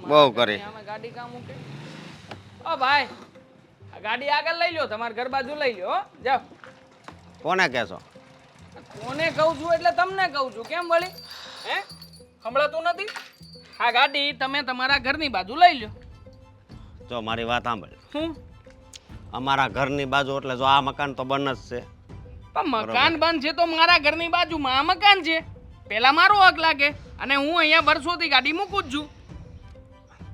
બહુ કરી. આમાં ગાડી કામ મૂકે. ઓ ભાઈ, આ ગાડી આગળ લઈ લ્યો, તમારા ઘર બાજુ લઈ લ્યો, હો જાઓ. કોને કહેશો? કોને કહું છું એટલે તમને કહું છું. કેમ વળી? હે, સંભળાતું નથી? આ ગાડી તમે તમારા ઘરની બાજુ લઈ લ્યો. જો મારી વાત સાંભળ. શું? અમારા ઘરની બાજુ એટલે જો આ મકાન તો બંધ જ છે. પણ મકાન બંધ છે તો મારા ઘરની બાજુમાં આ મકાન છે. પેલા મારો હક લાગે અને હું અહીંયા વર્ષોથી ગાડી મૂકું જ છું.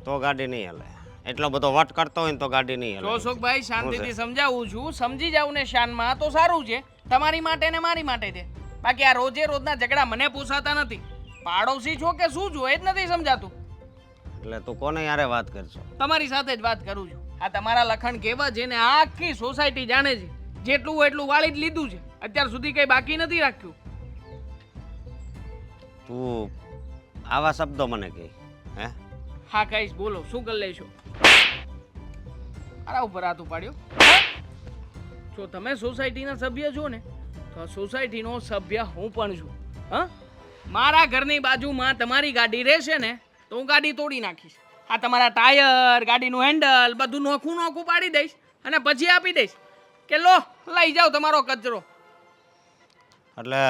તો ગાડી નહીં હલે. એટલો બધો વટ કરતો હોય ને તો ગાડી નહીં હલે. જોશોકભાઈ, શાંતિથી સમજાવું છું. સમજી જાવ ને શાનમાં તો સારું છે. તમારી માટે ને મારી માટે છે. બાકી આ રોજે રોજના ઝઘડા મને પોસાતા નથી. પાડોશી છો કે શું છો એ જ નથી સમજાતું. એટલે તું કોને યારે વાત કરશો? તમારી સાથે જ વાત કરું છું. આ તમારા લખણ કેવા છે ને આખી સોસાયટી જાણે છે. જેટલું હોય એટલું વાળી જ લીધું છે. અત્યાર સુધી કઈ બાકી નથી રાખ્યું. તું આવા શબ્દો મને કહી? હે? હા કહીશ, બોલો શું કરી લેશો? આરા ઉપર હાથ ઉપાડ્યો. જો તમે સોસાયટીના સભ્ય છો ને તો સોસાયટીનો સભ્ય હું પણ છું. હા, મારા ઘરની બાજુમાં તમારી ગાડી રહેશે ને તો હું ગાડી તોડી નાખીશ. આ તમારા ટાયર, ગાડીનું હેન્ડલ બધું નોખું નોખું પાડી દઈશ અને પછી આપી દઈશ કે લો લઈ જાઓ તમારો કચરો. એટલે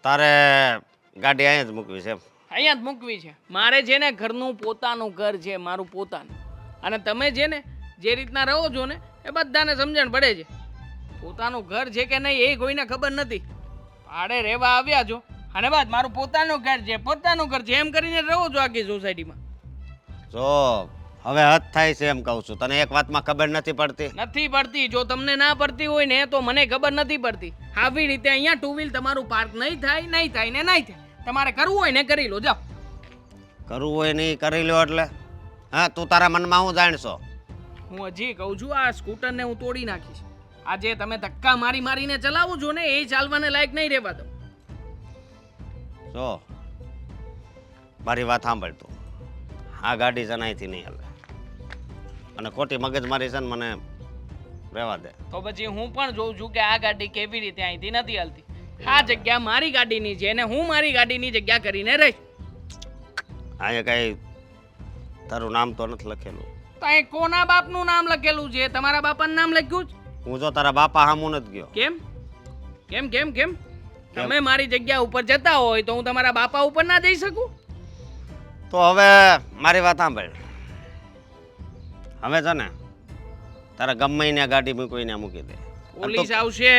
તારે ગાડી અહીંયા જ મૂકવી છે? અહીંયા જ મૂકવી છે. મારે છે ને ઘરનું પોતાનું ઘર છે, મારું પોતાનું. અને તમે છે ને જે રીતના રહો છો ને એ બધાને સમજણ પડે છે. પોતાનું ઘર છે કે નહીં એ કોઈને ખબર નથી. ભાડે રહેવા આવ્યા છો અને બસ મારું પોતાનું ઘર છે, પોતાનું ઘર છે એમ કરીને રહો છો આખી સોસાયટીમાં. જો હવે હદ થાય છે એમ કહું છું. તને એક વાતમાં ખબર નથી પડતી? નથી પડતી. જો તમને ના પડતી હોય ને તો મને ખબર નથી પડતી. આવી રીતે અહીંયા ટુ વ્હીલ તમારું પાર્ક નહીં થાય, નહીં થાય ને નહીં થાય. તમારે કરવું હોય ને કરી લો, જાઓ. કરવું હોય નહીં કરી લો એટલે? હા, તું તારા મનમાં હું જાણશો? હું હજી કહું છું આ સ્કૂટરને હું તોડી નાખીશ. આજે તમે ધક્કા મારી મારીને ચલાવો છો ને એ ચાલવાને લાયક નહીં રહેવા દો. જો મારી વાત સાંભળ તું. આ ગાડી છે ને અહીંથી નહીં હાલે અને ખોટી મગજમારી છે ને મને રહેવા દે. તો પછી હું પણ જોઉં છું કે આ ગાડી કેવી રીતે અહીંથી નથી હાલતી. આ જગ્યા મારી ગાડીની છે અને હું મારી ગાડીની જગ્યા કરીને રહીશ. અહીંયા કઈ તારું નામ તો નથી લખેલું. તો અહીં કોના બાપનું નામ લખેલું છે? તમારા બાપાનું નામ લખ્યું છે? હું જો તારા બાપા હામું નથી ગયો. કેમ કેમ કેમ કેમ? તમે મારી જગ્યા ઉપર જતા હોય તો હું તમારા બાપા ઉપર ના જઈ શકું? તો હવે મારી વાત સાંભળ. હવે છે ને તારા ગમે ત્યાં ગાડી મૂકીને મૂકી દે. પોલીસ આવશે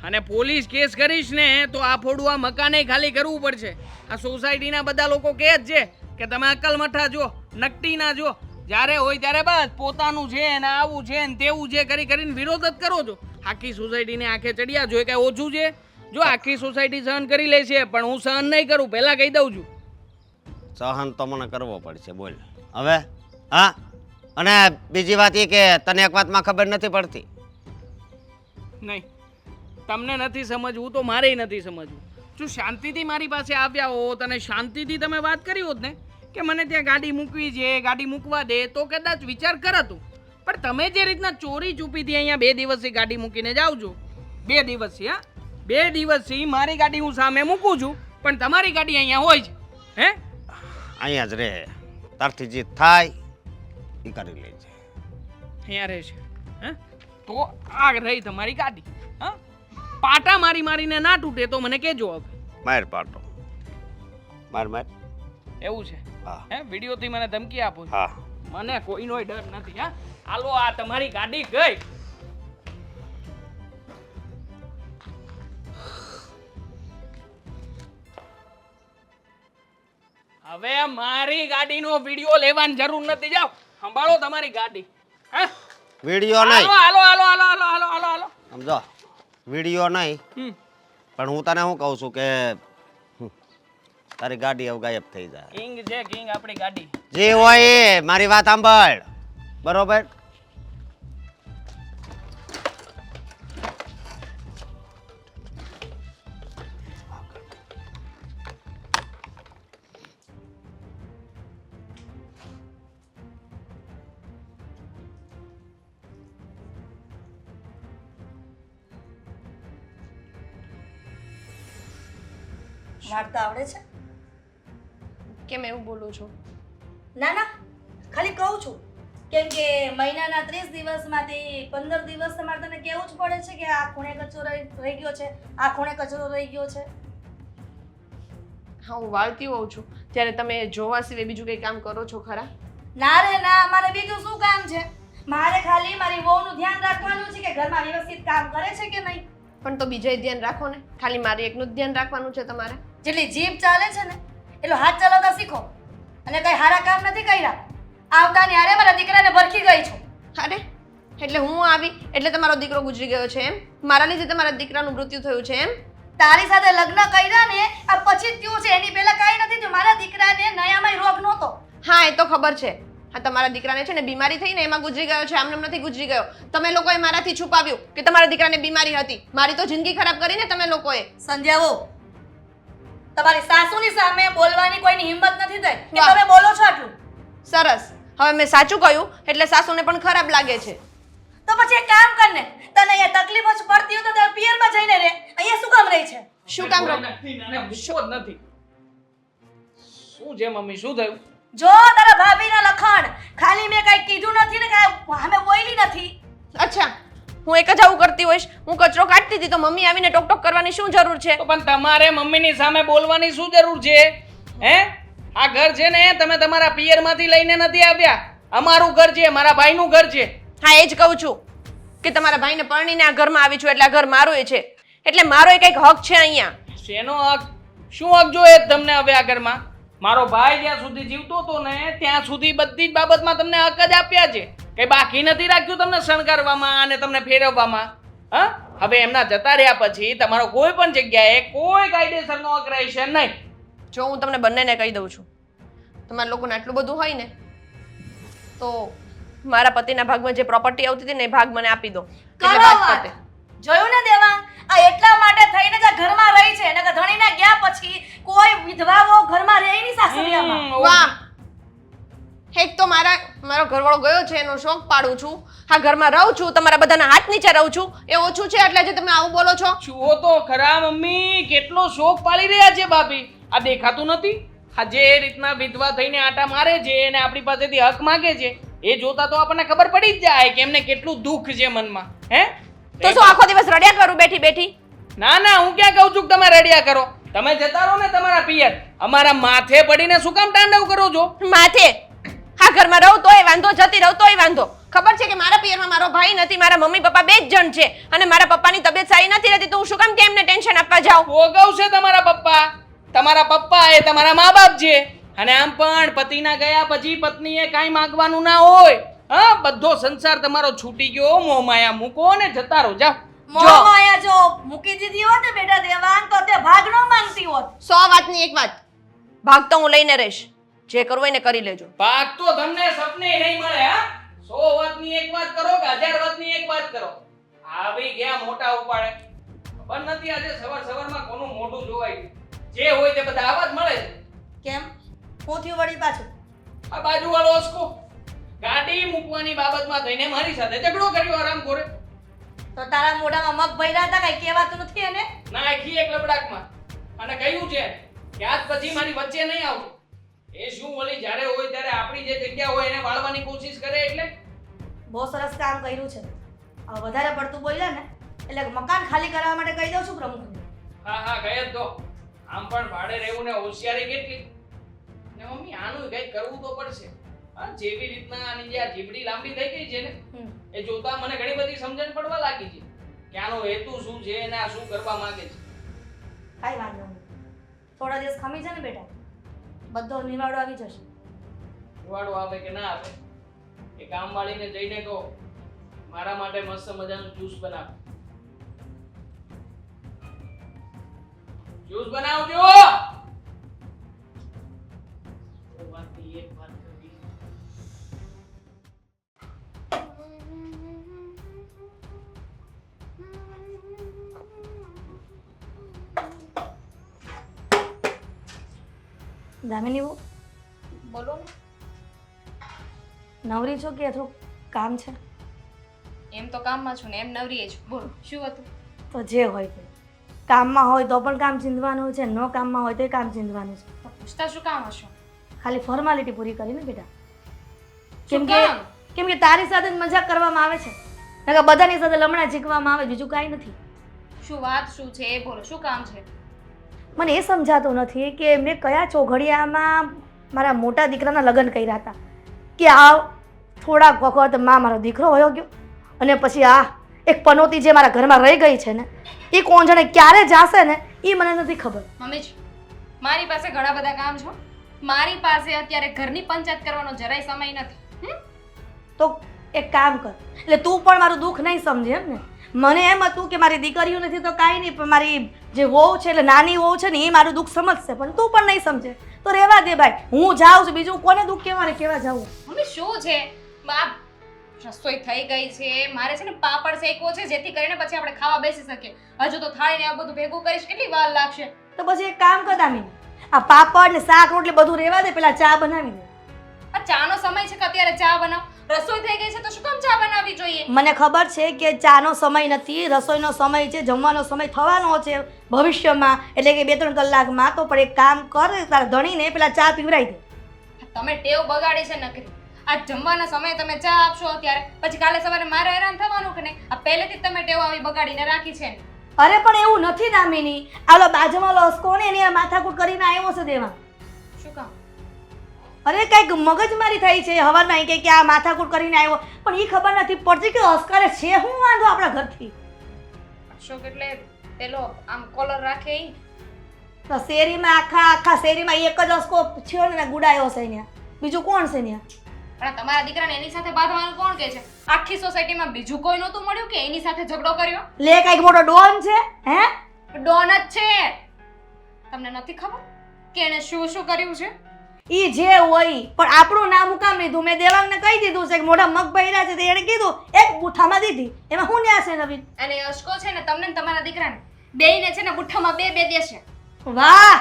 અને પોલીસ કેસ કરીશ ને તો આ ફોડું આ મકાને ખાલી કરવું પડશે. આ સોસાયટીના બધા લોકો કહે જ છે કે તમે અક્કલ મઠા જો, નકટી ના જો. જ્યારે હોય ત્યારે બસ પોતાનું છે ને આવું છે ને તેવું છે કરી કરીને વિરોધ જ કરો છો. આખી સોસાયટીને આંખે ચડ્યા જો, કઈ ઓછું છે? જો આખી સોસાયટી સહન કરી લે છે પણ હું સહન નહીં કરું, પહેલા કહી દઉં છું. સહન તો મને કરવો પડશે. બોલ હવે. હા, અને બીજી વાત એ કે તને એક વાતમાં ખબર નથી પડતી? નહીં, તમને નથી સમજવું તો મારે નથી સમજવું. જો શાંતિથી મારી પાસે આવ્યા હોત અને શાંતિથી તમે વાત કરી હોત ને કે મને ત્યાં ગાડી મૂકવી છે, ગાડી મૂકવા દે, તો કદાચ વિચાર કરતું. પણ તમે જે રીતના ચોરી ચૂપીથી અહીંયા 2 દિવસથી ગાડી મૂકીને જાઓ છો, 2 દિવસથી, હા 2 દિવસથી મારી ગાડી હું સામે મૂકું છું પણ તમારી ગાડી અહીંયા હોય છે. હે, અહીંયા જ રહે. તારથી જે થાય એ કરી લેજે. અહીંયા રહે છે. હે, તો આ રહી તમારી ગાડી. હા, પાટા મારી મારીને ના તૂટે તો મને કહેજો. હવે માર પાટો માર માર એવું છે? હા. હે, વિડીયોથી મને ધમકી આપો? હા. મને કોઈનો ડર નથી. હા, હાલો આ તમારી ગાડી ગઈ. હવે મારી ગાડીનો વિડીયો લેવાની જરૂર નથી. જાઓ સંભાળો તમારી ગાડી. હે, વિડીયો નહીં. હાલો હાલો હાલો હાલો હાલો હાલો હાલો. સમજો, વિડીયો નહીં. પણ હું તને શું કહું છું કે તારી ગાડી હવે ગાયબ થઈ જાય. કિંગ છે કિંગ આપણી ગાડી. જે હોય એ મારી વાત સાંભળ, બરોબર? વાર્તા આવડે છે? કેમ એવું બોલો છો? ના ના, ખાલી કહું છું કેમ કે મહિનાના 30 દિવસમાંથી 15 દિવસ તમારે તને કહેવું જ પડે છે કે આ ખૂણે કચરો રહી ગયો છે, આ ખૂણે કચરો રહી ગયો છે. હા, હું વાળતી હોઉં છું ત્યારે તમે જોવા સિવાય બીજું કંઈ કામ કરો છો ખરા? ના રે ના, મારે બીજું શું કામ છે? મારે ખાલી મારી વહુનું ધ્યાન રાખવાનું છે કે ઘરમાં વ્યવસ્થિત કામ કરે છે કે નહીં. પણ તો બીજાય ધ્યાન રાખો ને, ખાલી મારે એકનું જ ધ્યાન રાખવાનું છે તમારે. જેટલી જીભ ચાલે છે ને એટલો હાથ ચલાવતા શીખો. અને કઈ સારા કામ નથી કર્યા. આવતા ને હારે મારા દીકરાને ભરખી ગઈ છું. અરે એટલે હું આવી એટલે તમારો દીકરો ગુજરી ગયો છે એમ? મારા લીધે તમારા દીકરાનું મૃત્યુ થયું છે એમ? તારી સાથે લગ્ન કર્યા ને આ પછી જ થયું છે, એની પહેલા કાંઈ નથી થયું. મારા દીકરાને નયામય રોગ નહોતો. હા, એ તો ખબર છે. હા, તમારા દીકરાને છે ને બીમારી થઈ ને એમાં ગુજરી ગયો છે, આમને નથી ગુજરી ગયો. તમે લોકોએ મારાથી છુપાવ્યું કે તમારા દીકરાને બીમારી હતી. મારી તો જિંદગી ખરાબ કરીને તમે લોકોએ. સંધ્યાઓ, તમારી સાસુની સામે બોલવાની કોઈની હિંમત નથી થઈ કે તમે બોલો છો આટલું. સરસ, હવે મેં સાચું કહ્યું એટલે સાસુને પણ ખરાબ લાગે છે. તો પછી એક કામ કર ને, તને અહીંયા તકલીફ જ પડતી હોય તો તારા પિયરમાં જઈને રહે. અહીંયા શું કામ રહી છે? શું કામ રહો? નથી નાને મૂકવો જ નથી. શું છે મમ્મી, શું થયું? જો તારા ભાભીના લખણ, ખાલી મેં કઈ કીધું નથી ને કાંઈ અમે બોલી નથી. અચ્છા, હું એક જ આવું કરતી હોઈશ. હું કચરો કાઢતી હતી તો મમ્મી આવીને ટોક ટોક કરવાની શું જરૂર છે? તો પણ તમારે મમ્મીની સામે બોલવાની શું જરૂર છે? હે, આ ઘર છે ને તમે તમારા પિયરમાંથી લઈને નથી આવ્યા. અમારું ઘર છે, મારા ભાઈનું ઘર છે. હા, એ જ કહું છું કે તમારા ભાઈને પરણીને આ ઘરમાં આવી છું એટલે આ ઘર મારું એ છે. એટલે મારો એક હક છે અહીંયા. શેનો હક? શું હક જોઈએ તમને હવે આ ઘરમાં? મારો ભાઈ જ્યાં સુધી જીવતો હતો ને ત્યાં સુધી બધી જ બાબતમાં તમને હક જ આપ્યા છે. કઈ બાકી નથી રાખ્યું તમને શણગારવામાં અને તમને ફેરવવામાં. હા, હવે એમના જતા રહ્યા પછી તમારો કોઈ પણ જગ્યાએ કોઈ કાયદેસરનો હક રહેશે નહીં. જો હું તમને બંનેને કહી દઉં છું, તમારા લોકોને આટલું બધું હોય ને તો મારા પતિના ભાગમાં જે પ્રોપર્ટી આવતી હતી ને એ ભાગ મને આપી દો. એટલે કરો વાત વાત. પતે. જોયું ને દેવાંગ, આ એટલા માટે થઈને જ આ ઘરમાં રહી છે. નકર ધણીના ગયા પછી કોઈ વિધવાઓ ઘરમાં રહે નહીં સાસરિયામાં. વાહ, એક તો મારો ઘરવાળો ગયો છે એનો શોખ પાડું છું, આ ઘરમાં રહું છું, તમારા બધાના હાથ નીચે રહું છું, એ ઓછું છે એટલે જે તમે આવું બોલો છો? જુઓ તો ખરા મમ્મી, કેટલો શોખ પાડી રહ્યા છે ભાભી. આ દેખાતું નથી? આ જે રીતના વિધવા થઈને આટા મારે છે અને આપણી પાસેથી હક માંગે છે, એ જોતા તો આપણને ખબર પડી જ જાય કે એમને કેટલું દુઃખ છે મનમાં. હે, તો શું આખો દિવસ રડ્યા કરું બેઠી બેઠી? ના ના, હું ક્યાં કહું છું કે તમે રડ્યા કરો. તમે જતા રહો ને તમારા પિયર. અમારા માથે પડીને શું કામ તાંડવ કરો છો? માથે આ ઘરમાં રહું તોય વાંધો, જતી રહું તોય વાંધો. ખબર છે કે મારા પિયરમાં મારો ભાઈ નથી, મારા મમ્મી પપ્પા બે જ જણ છે અને મારા પપ્પાની તબિયત સારી નથી રહેતી તો હું શું કામ એમને ટેન્શન આપવા જાઉં? ભોગવશે તમારા પપ્પા. તમારા પપ્પા એ તમારા મા બાપ છે. અને આમ પણ પતિના ગયા પછી પત્નીએ કાંઈ માંગવાનું ના હોય. હા, બધો સંસાર તમારો છૂટી ગયો. મોહમાયા મૂકો ને જતા રહો, જાઓ. મોહમાયા જો મૂકી દીધી હોત ને બેટા દેવાંગ તો તે ભાગ ન માંગતી હોત. 100 વાતની એક વાત, ભાગ તો હું લઈને રહીશ. જે કરવું હોય ને કરી લેજો. ભાગ તો તમને સપને નહીં મળે. હા, 100 વાતની એક વાત કરો કે 1000 વાતની એક વાત કરો, આવી ગયા મોટા ઉપાડે. ખબર નથી આજે સવારમાં કોનું મોઢું જોવાય ગયું. જે હોય તે બધા આવા જ મળે છે. કેમ? હું થયું વળી પાછું? આ બાજુવાળો ઓસ્કો ગાડી મૂકવાની બાબતમાં થઈને મારી સાથે ઝઘડો કર્યો આરામ કરે. તો તારા મોઢામાં મગ ભર્યા હતા, કઈ કહેવાતું નથી એને? નાખી એક લબડાકમાં અને કહ્યું છે કે આજ પછી મારી વચ્ચે નહીં આવતું. એ શું ઓલી જ્યારે હોય ત્યારે આપણી જે જગ્યા હોય એને વાળવાની કોશિશ કરે. એટલે બહુ સરસ કામ કર્યું છે. હવે વધારે પડતું બોલ્યા ને એટલે મકાન ખાલી કરવા માટે કહી દઉં છું પ્રમુખને. હા હા, ગયે જ તો. આમ પણ ભાડે રહેવું ને હોશિયારી કેટલી. ને મમ્મી આનું કંઈક કરવું તો પડશે. હા, જેવી રીતના આની જે આ જીબડી લાંબી થઈ ગઈ છે ને એ જોતા મને ઘણી બધી સમજણ પડવા લાગી છે કે આનો હેતુ શું છે અને આ શું કરવા માંગે છે. કાંઈ વાંધો નહીં, થોડા દિવસ ખમી છે ને બેટા, બધો નિવાડો આવી જશે. નિવાડો આવે કે ના આવે, એ કામવાળીને જઈને કહો મારા માટે મસ્ત મજાનું જ્યુસ બનાવ. જ્યુસ બનાવજો. વાતની એક વાત કરવી. દામિની બહુ બોલો ને. નવરી છો કે થોડું કામ છે? એમ તો કામમાં છું ને એમ નવરીએ છું. બોલો શું હતું? તો જે હોય તે. કામમાં હોય તો પણ કામ ચીંધવાનું છે, ન કામમાં હોય તો કામ ચીંધવાનું છે. પૂછતા શું કામ હશો? ખાલી ફોર્માલિટી પૂરી કરીને બેટા. શું કેમ કે તારી સાથે જ મજાક કરવામાં આવે છે, નકર બધાની સાથે લમણા ઝીકવામાં આવે, બીજું કાંઈ નથી. શું વાત શું છે એ બોલો, શું કામ છે? મને એ સમજાતું નથી કે મેં કયા ચોઘડિયામાં મારા મોટા દીકરાના લગ્ન કર્યા હતા કે આ થોડાક વખત મારો દીકરો વયો ગયો અને પછી આ એક પનોતી જે મારા ઘરમાં રહી ગઈ છે ને એ કોણ જાણે ક્યારે જાશે ને એ મને નથી ખબર. મમ્મીજી, મારી પાસે ઘણા બધા કામ છે. મારી પાસે અત્યારે ઘરની પંચાયત કરવાનો જરાય સમય નથી. તો એક કામ કર, એટલે તું પણ મારું દુઃખ નહીં સમજે એમ ને. મને એમ હતું કે મારી દીકરીઓ નથી તો કાંઈ નહીં, પણ મારી જે વહુ છે એટલે નાની વહુ છે ને એ મારું દુઃખ સમજશે, પણ તું પણ નહીં સમજે તો રહેવા દે ભાઈ. હું જાઉં છું, બીજું કોને દુઃખ કહેવાને કેવા જાવું. મમ્મી શું છે? રસોઈ થઈ ગઈ છે, મારે છે ને પાપડ શેકવો છે જેથી કરીને પછી આપણે ખાવા બેસી શકીએ. હજુ તો થાળીને આ બધું ભેગું કરીશ, કેટલી વાર લાગશે? તો પછી એક કામ કર દામિની, આ પાપડ ને શાક રોટલી બધું રહેવા દે, પેલા ચા બનાવી દે. આ ચાનો સમય છે કે અત્યારે ચા બનાવ? રસોઈ થઈ ગઈ છે તો શું કામ ચા બનાવવી જોઈએ? મને ખબર છે કે ચાનો સમય નથી, રસોઈનો સમય છે, જમવાનો સમય થવાનો છે ભવિષ્યમાં, એટલે કે 2-3 કલાકમાં. તો પણ એક કામ કર, તારા ધણીને પેલા ચા પીવડાવી દે. તમે ટેવ બગાડી છે નકરી. આ જમવાના સમયે તમે ચા આપશો અત્યારે, પછી કાલે સવારે મારે હેરાન થવાનું કે નહીં? આ પહેલેથી જ તમે ટેવ આવી બગાડીને રાખી છે ને. અરે પણ એવું નથી દામિની, આલો બાજુમાં લસકો ને એની માથાકૂટ કરીને આવ્યો છે દેવા. શું કામ? અરે કંઈક મગજમારી થઈ છે હવારમાં, કે આ માથાકૂટ કરીને આવ્યો, પણ એ ખબર નથી પડતી કે અસ્કરે છે શું વાંધો આપણા ઘરથી. અશોક એટલે પેલો આમ કોલર રાખે ઈ? તો શેરીમાં આખા શેરીમાં એક જ અસ્કો છે ને ગુડાયો છે ત્યાં, બીજું કોણ છે ત્યાં? પણ તમારા દીકરાને એની સાથે બાંધવાનું કોણ કહે છે? આખી સોસાયટીમાં બીજું કોઈ નહોતું મળ્યું કે એની સાથે ઝઘડો કર્યો? લે કઈક મોટો ડોન છે હે? ડોન જ છે. તમને નથી ખબર કે એને શું શું કર્યું છે? ઈ જે હોય, પણ આપણું નામ હું કામ લીધું? મેં દેવાંગને કહી દીધું છે કે મોઢા મગ ભર્યા છે, તો એણે કીધું એક બુઠ્ઠામાં દીધી, એમાં શું ન્યા છે નવીન? અને અશકો છે ને તમને ને તમારા દીકરાને બેયને છે ને બુઠ્ઠામાં બે દેશે. વાહ!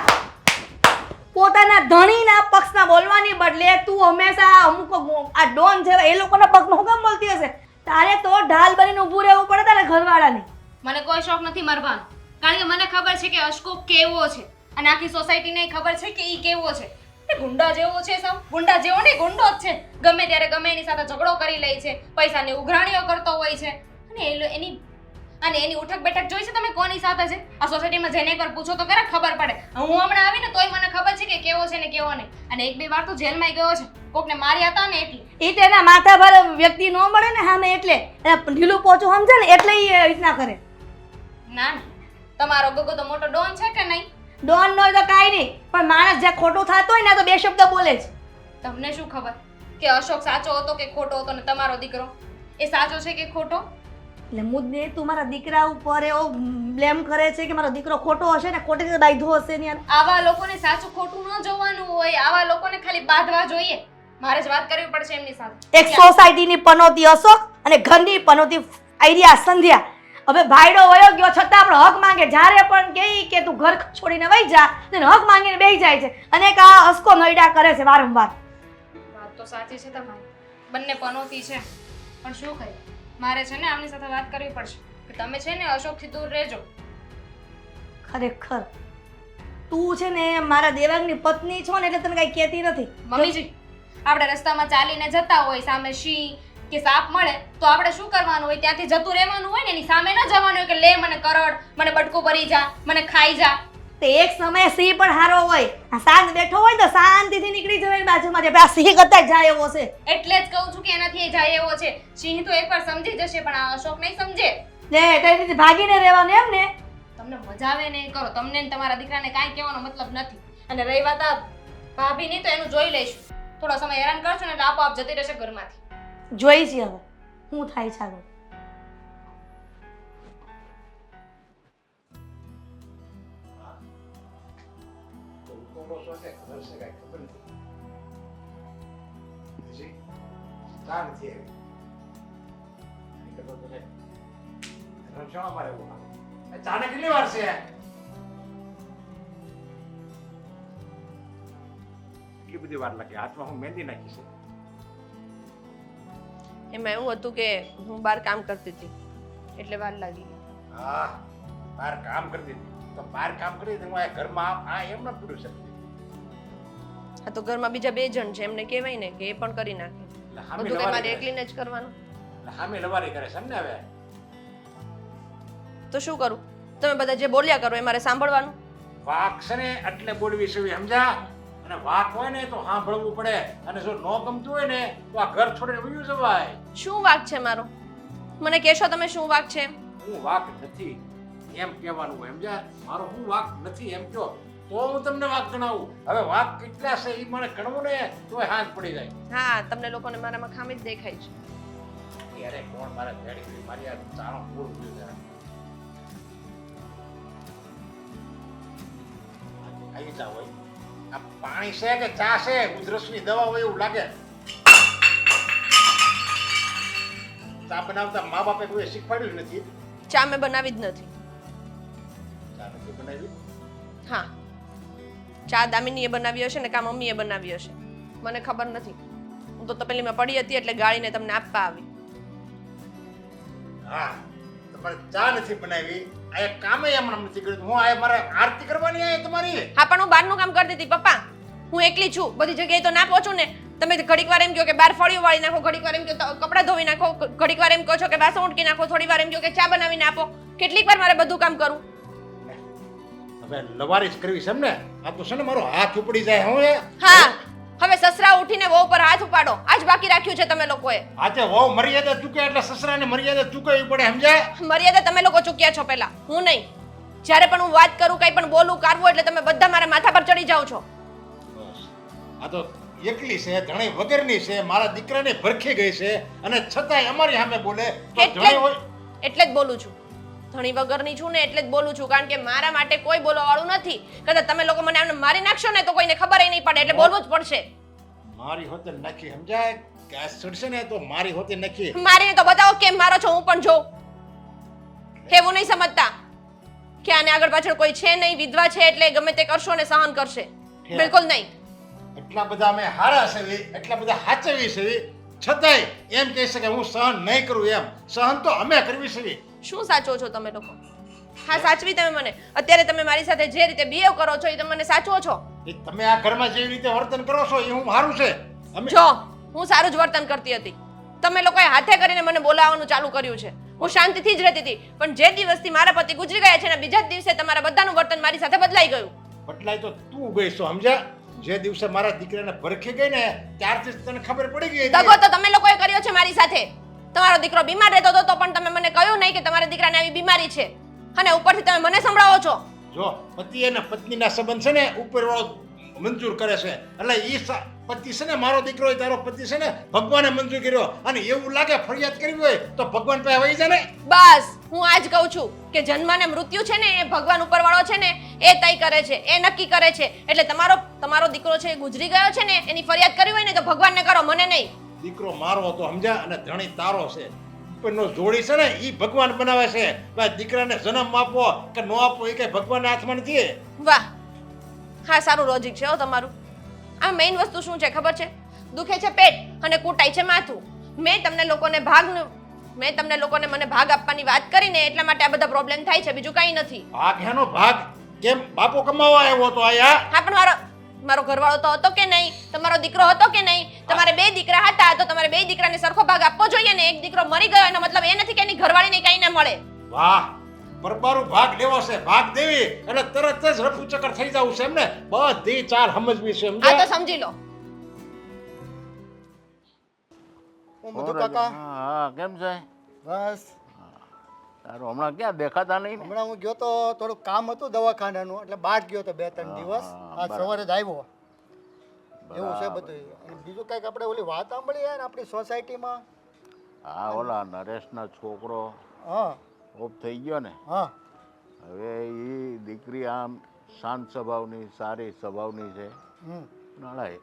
પોતાના ધણીના પક્ષના બોલવાની બદલે તું હંમેશા અમુક આ ડોન જેવા એ લોકોના પક્ષમાં હું કેમ બોલતી હશે? તારે તો ઢાલ બનીને ઊભું રહેવું પડે તારા ઘરવાળાને. મને કોઈ શોખ નથી મરવાનો, કારણ કે મને ખબર છે કે અશકો કેવો છે અને આખી સોસાયટીને ખબર છે કે ઈ કેવો છે. એ ગુંડા જેવો છે સૌ. ગુંડા જેવો નહીં, ગુંડો જ છે. ગમે ત્યારે ગમે એની સાથે ઝઘડો કરી લે છે, પૈસાની ઉઘરાણીઓ કરતો હોય છે અને એની ઉઠક બેઠક જોઈ છે તમે કોની સાથે છે? આ સોસાયટીમાં જઈને એકવાર પૂછો તો ખરા ખબર પડે. હું હમણાં આવીને તોય મને ખબર છે કે કેવો છે ને કેવો નહીં. અને 1-2 વાર તો જેલમાં ગયો છે, કોકને માર્યા હતા ને એટલે. એ તેના માથા પર વ્યક્તિ ન મળે ને સામે, એટલે ઢીલું પોચું સમજે ને એટલે એ રીતના કરે. ના ના, તમારો ગગો તો મોટો ડોન છે કે નહીં? ડોન નો તો કાંઈ નહીં, પણ માણસ જ્યાં ખોટું થતો હોય ને તો 2 શબ્દ બોલે જ. તમને શું ખબર કે અશોક સાચો હતો કે ખોટો હતો ને તમારો દીકરો એ સાચો છે કે ખોટો? એટલે મુદ્દે તું મારા દીકરા ઉપર એવો બ્લેમ કરે છે કે મારો દીકરો ખોટો હશે ને ખોટી રીતે બાંધ્યો હશે ને. આવા લોકોને સાચું ખોટું ન જોવાનું હોય, આવા લોકોને ખાલી બાંધવા જોઈએ. મારે જ વાત કરવી પડશે એમની સાથે. એક સોસાયટીની પનોતી અશોક અને ઘરની પનોતી આઈડિયા સંધ્યા. હવે ભાઈડો વયો ગયો છતાં આપણો હક માંગે, જ્યારે પણ કહે કે તું ઘર છોડીને વહી જા ને હક માંગીને બેસી જાય છે, અને એક આ અસકો નોઈડા કરે છે વારંવાર. વાત તો સાચી છે તમારી, બંને પનોતી છે, પણ શું કહે, મારે છે ને આમની સાથે વાત કરવી પડશે કે તમે છે ને અશોકથી દૂર રહેજો. ખરેખર તું છે ને મારા દેવાંગની પત્ની છો ને એટલે તને કઈ કહેતી નથી. મમ્મીજી, આપણે રસ્તામાં ચાલીને જતા હોય, સામે સિંહ કે સાપ મળે તો આપણે શું કરવાનું હોય? ત્યાંથી જતું રહેવાનું હોય ને, એની સામે ન જવાનું હોય કે લે મને કરડ, મને બટકું ભરી જા, મને ખાઈ જા. તે એક સમયે સિંહ પણ હારો હોય, આ શાંત બેઠો હોય તો શાંતિથી નીકળી જવાય બાજુમાં, આ સિંહ કરતા જાય એવો છે. એટલે જ કહું છું કે એનાથી જાય એવો છે. સિંહ તો એકવાર સમજી જશે, પણ આ અશોક નહીં સમજે. લે એટલે ભાગીને રહેવાનું એમ ને? તમને મજા આવે ને કરો, તમને ને તમારા દીકરાને કાંઈ કહેવાનો મતલબ નથી. અને રહી વાત આ ભાભીની તો એનું જોઈ લઈશું. થોડો સમય હેરાન કરશું ને એટલે આપોઆપ જતી રહેશે ઘરમાંથી. જોઈ છે હવે શું થાય છે આગળ. ચાને કેટલી વાર છે? એટલી બધી વાર લાગે? હાથમાં હું મહેંદી નાખી છે. એમાં એવું હતું કે હું બહાર કામ કરતી હતી એટલે વાર લાગી ગઈ. હા, બહાર કામ કરતી હતી તો બહાર કામ કરી હું આ ઘરમાં આ એમ ન પૂરું શકતી. આ તો ઘરમાં બીજા 2 જણ છે, એમને કહેવાય ને કે એ પણ કરી નાખે. એટલે હામી બધું કઈ મારે લવારી કરે એકલીને જ કરવાનું. એટલે હામી લવારી કરે છે ને હવે તો શું કરું? તમે બધા જે બોલ્યા કરો એ મારે સાંભળવાનું. વાક છે ને એટલે બોલવી છે સમજા, અને વાક હોય ને તો સાંભળવું પડે, અને જો ન ગમતું હોય ને તો આ ઘર છોડીને વયું જવાય. શું વાક છે મારો? મને કહેશો તમે શું વાક છે? હું વાક નથી એમ કહેવાનું હોય સમજા. મારો હું વાક નથી એમ કહો તો હું તમને વાક ગણાવું. હવે વાક કેટલા છે એ મને ગણવું ને તોય હાથ પડી જાય. હા, તમને લોકોને મારામાં ખામી જ દેખાય છે. ત્યારે કોણ મારા ભેડી મારી આ ચારો પૂર જોયું આવી જાવ હોય. આ પાણી છે કે ચા છે? ઉધરસની દવા હોય એવું લાગે. ચા બનાવતા મા બાપે કોઈ શીખવાડ્યું જ નથી. ચા મેં બનાવી જ નથી. ચા નથી બનાવી. હા, ચા દામિનીએ બનાવી હશે ને કા મમ્મીએ બનાવી હશે, મને ખબર નથી. હું તો તપેલીમાં પડી હતી એટલે ગાળીને તમને આપવા આવી. હા, તમારે ચા નથી બનાવી. આ એક કામે હમણાં નથી કર્યું. હું આ મારે આરતી કરવાની આ તમારી. હા, પણ હું બહારનું કામ કરતી હતી પપ્પા. હું એકલી છું, બધી જગ્યાએ તો ના પહોંચું ને. તમે ઘડીક વાર એમ કહો કે બહાર ફળિયું વાળી નાખો, ઘડીક વાર એમ કહો કપડાં ધોવી નાખો, ઘડીક વાર એમ કહો છો કે વાસણ ઉટકી નાખો, થોડી વાર એમ કહો કે ચા બનાવીને આપો. કેટલીક વાર મારે બધું કામ કરું? હવે લવારી જ કરવી છે એમ ને? આ તો છે ને મારો હાથ ઉપડી જાય. હું હા, હવે સસરા ઉઠીને વહુ પર હાથ ઉપાડો, આજ બાકી રાખ્યું છે તમે લોકોએ. આજે વહુ મર્યાદા ચૂકે એટલે સસરાને મર્યાદા ચૂકવવી પડે સમજ્યા? મર્યાદા તમે લોકો ચૂક્યા છો પહેલા, હું નહીં. જ્યારે પણ હું વાત કરું, કંઈ પણ બોલું કારવું એટલે તમે બધા મારા માથા પર ચડી જાઓ છો. બસ. આ તો એકલી છે, ધણી વગરની છે, મારા દીકરાને ભરખી ગઈ છે, અને છતાંય અમારી સામે બોલે તો ધણી હોય. એટલે જ બોલું છું. ધણી વગરની છું ને એટલે જ બોલું છું, કારણ કે મારા માટે કોઈ બોલવા વાળું નથી. કદાચ તમે લોકો મને આમને મારી નાખશો ને તો કોઈને ખબર નહીં પડે, એટલે બોલવું જ પડશે. મારી હોતે નાખી સમજાય? ગેસ ચડશે ને તો મારી હોતે નાખી. મારીને તો બતાવો કેમ મારો છો, હું પણ જોઉં. એવું નહીં સમજતા કે આને આગળ પાછળ કોઈ છે નહીં, વિધવા છે એટલે ગમે તે કરશો ને સહન કરશે. બિલકુલ નહીં. એટલા બધા અમે હારા છે, એટલા બધા હાચવી છે, છતાંય એમ કહે છે કે હું સહન નહીં કરું. એમ સહન તો અમે કરવી છે. શું સાચો છો તમે લોકો? હા, સાચવી તમે મને. અત્યારે તમે મારી સાથે જે રીતે બિહેવ કરો છો એ તમે મને સાચવો છો. એ તમે આ ઘરમાં જેવી રીતે વર્તન કરો છો એ હું સારું છે. અમે જો હું સારું જ વર્તન કરતી હતી, તમે લોકોએ હાથે કરીને મને બોલાવવાનું ચાલુ કર્યું છે. હું શાંતિથી જ રહેતી હતી, પણ જે દિવસથી મારા પતિ ગુજરી ગયા છે ને બીજા જ દિવસે તમારા બધાનું વર્તન મારી સાથે બદલાઈ ગયું. બદલાય તો તું ગઈ છો સમજ્યા? જે દિવસે મારા દીકરાને ભરખી ગઈ ને ત્યારથી જ તને ખબર પડી ગઈ હતી. દગો તો તમે લોકોએ કર્યો છે મારી સાથે. તમારો દીકરો બીમાર રહેતો હતો તો પણ તમે મને કહ્યું નહીં કે તમારા દીકરાને આવી બીમારી છે, અને ઉપરથી તમે મને સંભળાવો છો. જો પતિ અને પત્નીના સંબંધ છે ને ઉપરવાળો મંજૂર કરે છે, એટલે ઈ પતિ છે ને મારો દીકરો હોય તારો પતિ છે ને ભગવાને મંજૂર કર્યો, અને એવું લાગે ફરિયાદ કરવી હોય તો ભગવાન પાસે વહી જાય ને. બસ હું આજ કહું છું કે જન્મ અને મૃત્યુ છે ને એ ભગવાન ઉપરવાળો છે ને એ તય કરે છે, એ નક્કી કરે છે. એટલે તમારો દીકરો છે એ ગુજરી ગયો છે ને એની ફરિયાદ કરવી હોય ને તો ભગવાનને કરો, મને નહીં. દીકરો મારો હતો સમજ્યા, અને ધણી તારો છે. ઉપરનો જોડી છે ને ઈ ભગવાન બનાવે છે. ભાઈ દીકરાને જન્મ આપો કે ન આપો એ કઈ ભગવાનના હાથમાં નથી. વાહ, હા, સારું લોજિક છે હો તમારું. આ મેઇન વસ્તુ શું છે ખબર છે? દુખે છે પેટ અને કૂટાય છે માથું. મેં તમને લોકોને મને ભાગ આપવાની વાત કરીને એટલા માટે આ બધા પ્રોબ્લેમ થાય છે, બીજું કંઈ નથી. ભાગ હેનો ભાગ? કેમ બાપો કમાવા આવ્યો તો આયા? હા, પણ મારો ઘરવાળો તો હતો કે નહીં? તમારો દીકરો હતો કે નહીં? તમારે 2 દીકરા હતા તો તમારે 2 દીકરાને સરખો ભાગ આપવો જોઈએ ને. એક દીકરો મરી ગયો એનો મતલબ એ નથી કે એની ઘરવાળીને કંઈ ના મળે. વાહ, પરબારું ભાગ લેવો છે, ભાગ દેવી એટલે તરત જ રફુ ચક્કર થઈ જવું છે એમને. બધી ચાર સમજવી છે આ સમજ્યા? તો સમજી લો. હું બધું કાકા. હા, કેમ છે? બસ તારું હમણાં ક્યાં દેખાતા નહીં ને? હમણાં હું ગયો તો થોડું કામ હતું દવાખાનાનું, એટલે બહાર ગયો તો 2-3 દિવસ. આ સવારે જ આવ્યો. એવું છે બધું. અને બીજું કંઈક આપણે ઓલી વાત સાંભળી ને આપણી સોસાયટીમાં. હા, ઓલા નરેશના છોકરો હા ઓફ થઈ ગયો ને, હા હવે એ દીકરી આમ શાંત સ્વભાવની, સારી સ્વભાવની છે. હમ નાળાએ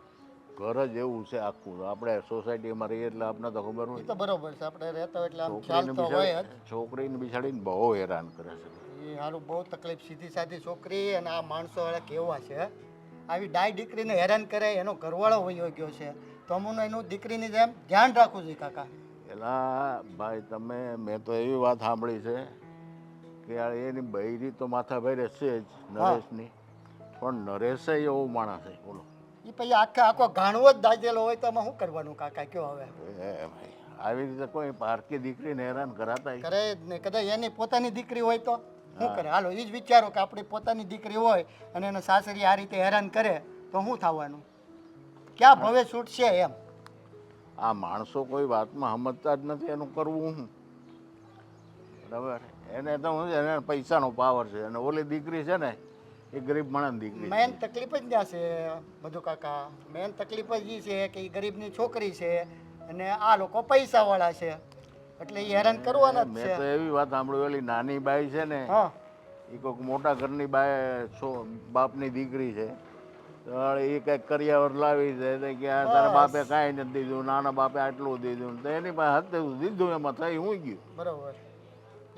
ઘર જ એવું છે આખું. આપણે સોસાયટીમાં રહીએ એટલે આપણે તો ખબર એ હોય. તો બરોબર છે, આપણે રહેતા એટલે આમ ખ્યાલ તો હોય જ. છોકરીને બિચારીને બહુ હેરાન કરે છે. એ સારું બહુ તકલીફ. સીધી સાદી છોકરી, અને આ માણસો વાળા કેવા છે, આવી ડાય દીકરીને હેરાન કરે. એનો ઘરવાળો વયો ગયો છે, તો અમને એનું દીકરીની જેમ ધ્યાન રાખવું જોઈએ કાકા. એલા ભાઈ મેં તો એવી વાત સાંભળી છે કે યાર એની બૈરી તો માથા ભાઈ છે જ નરેશની, પણ નરેશ એવો માણસ છે બોલો. એ પછી આખો ઘાણવો જ દાજેલો હોય તો આમાં શું કરવાનું કાકા કયો હવે એ ભાઈ આવી રીતે કોઈ પારકી દીકરીને હેરાન કરાતા ય. કરે જ ને કદાચ એની પોતાની દીકરી હોય તો શું કરે હાલો એ જ વિચારો કે આપણી પોતાની દીકરી હોય અને એને સાસરી આ રીતે હેરાન કરે તો શું થવાનું ક્યાં ભવે છૂટશે એમ આ માણસો કોઈ વાતમાં સમજતા જ નથી એનું કરવું શું બરાબર એને તો શું છે એને પૈસાનો પાવર છે અને ઓલી દીકરી છે ને એ ગરીબ માણસની દીકરી છે. મેન તકલીફ જ ત્યાં છે બધું કાકા મેન તકલીફ જ એ છે કે એ ગરીબની છોકરી છે અને આ લોકો પૈસાવાળા છે એટલે એ હેરાન કરવાના જ મેં તો છે એવી વાત સાંભળી ઓલી નાની બાઈ છે ને હા એ કોઈક મોટા ઘરની બાઈ બાપની દીકરી છે તો એ કંઈક કરિયાવર લાવી છે તો કે આ તારા બાપે કાંઈ નથી દીધું નાના બાપે આટલું દીધું તો એની પાસે હદ દીધું એમાં થઈ હું ગયું બરોબર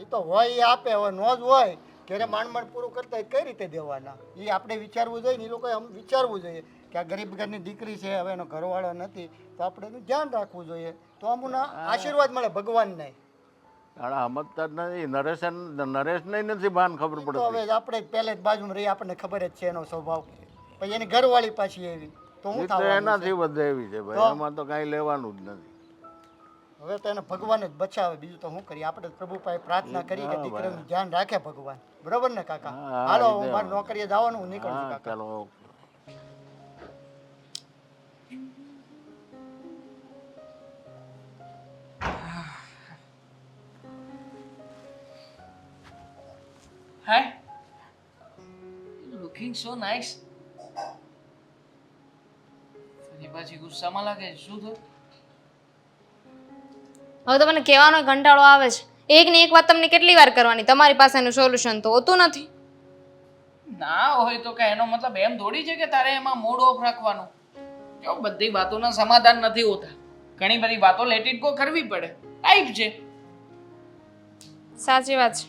એ તો હોય એ આપે હવે નો જ હોય ઘરે માંડ પૂરું કરતા હોય કઈ રીતે દેવાના એ આપણે વિચારવું જોઈએ ને એ લોકોએ આમ વિચારવું જોઈએ કે આ ગરીબ ઘરની દીકરી છે હવે એનો ઘરવાળો નથી તો આપણે એનું ધ્યાન રાખવું જોઈએ તો અમુના આશીર્વાદ મળે ભગવાનને આડા સમજતા જ નથી નરેશને નથી ભાન ખબર તો પડતી હવે આપણે પહેલે જ બાજુમાં રહી આપણને ખબર જ છે એનો સ્વભાવ પછી એની ઘરવાળી પાછી એવી તો હું એ તો થવાનું એનાથી વધે એવી છે ભાઈ એમાં તો કાંઈ લેવાનું જ નથી હવે તો એને ભગવાન જ બચાવે બીજું તો શું કરીએ આપણે પ્રભુ પાસે પ્રાર્થના કરી કે દીકરીનું ધ્યાન રાખે ભગવાન બરોબર ને કાકા હા, હાલો એ હું મારી નોકરીએ જવાનું હું નીકળું છું હા કાકા ચાલો Hi. Looking so nice. ફરી પાછી ગુસ્સામાં લાગે છે. શું થયું? હવે તો મને કહેવાનો કંટાળો આવે છે. એક ને એક વાત તમને કેટલી વાર કરવાની? તમારી પાસે એનું સોલ્યુશન તો હોતું નથી. ના હોય તો કે એનો મતલબ એમ થોડી છે કે તારે એમાં મૂડ ઓફ રાખવાનું. જો બધી વાતોના સમાધાન નથી હોતા. ઘણી બધી વાતો લેટ ઇટ ગો કરવી પડે. ટાઈપ છે. સાચી વાત છે.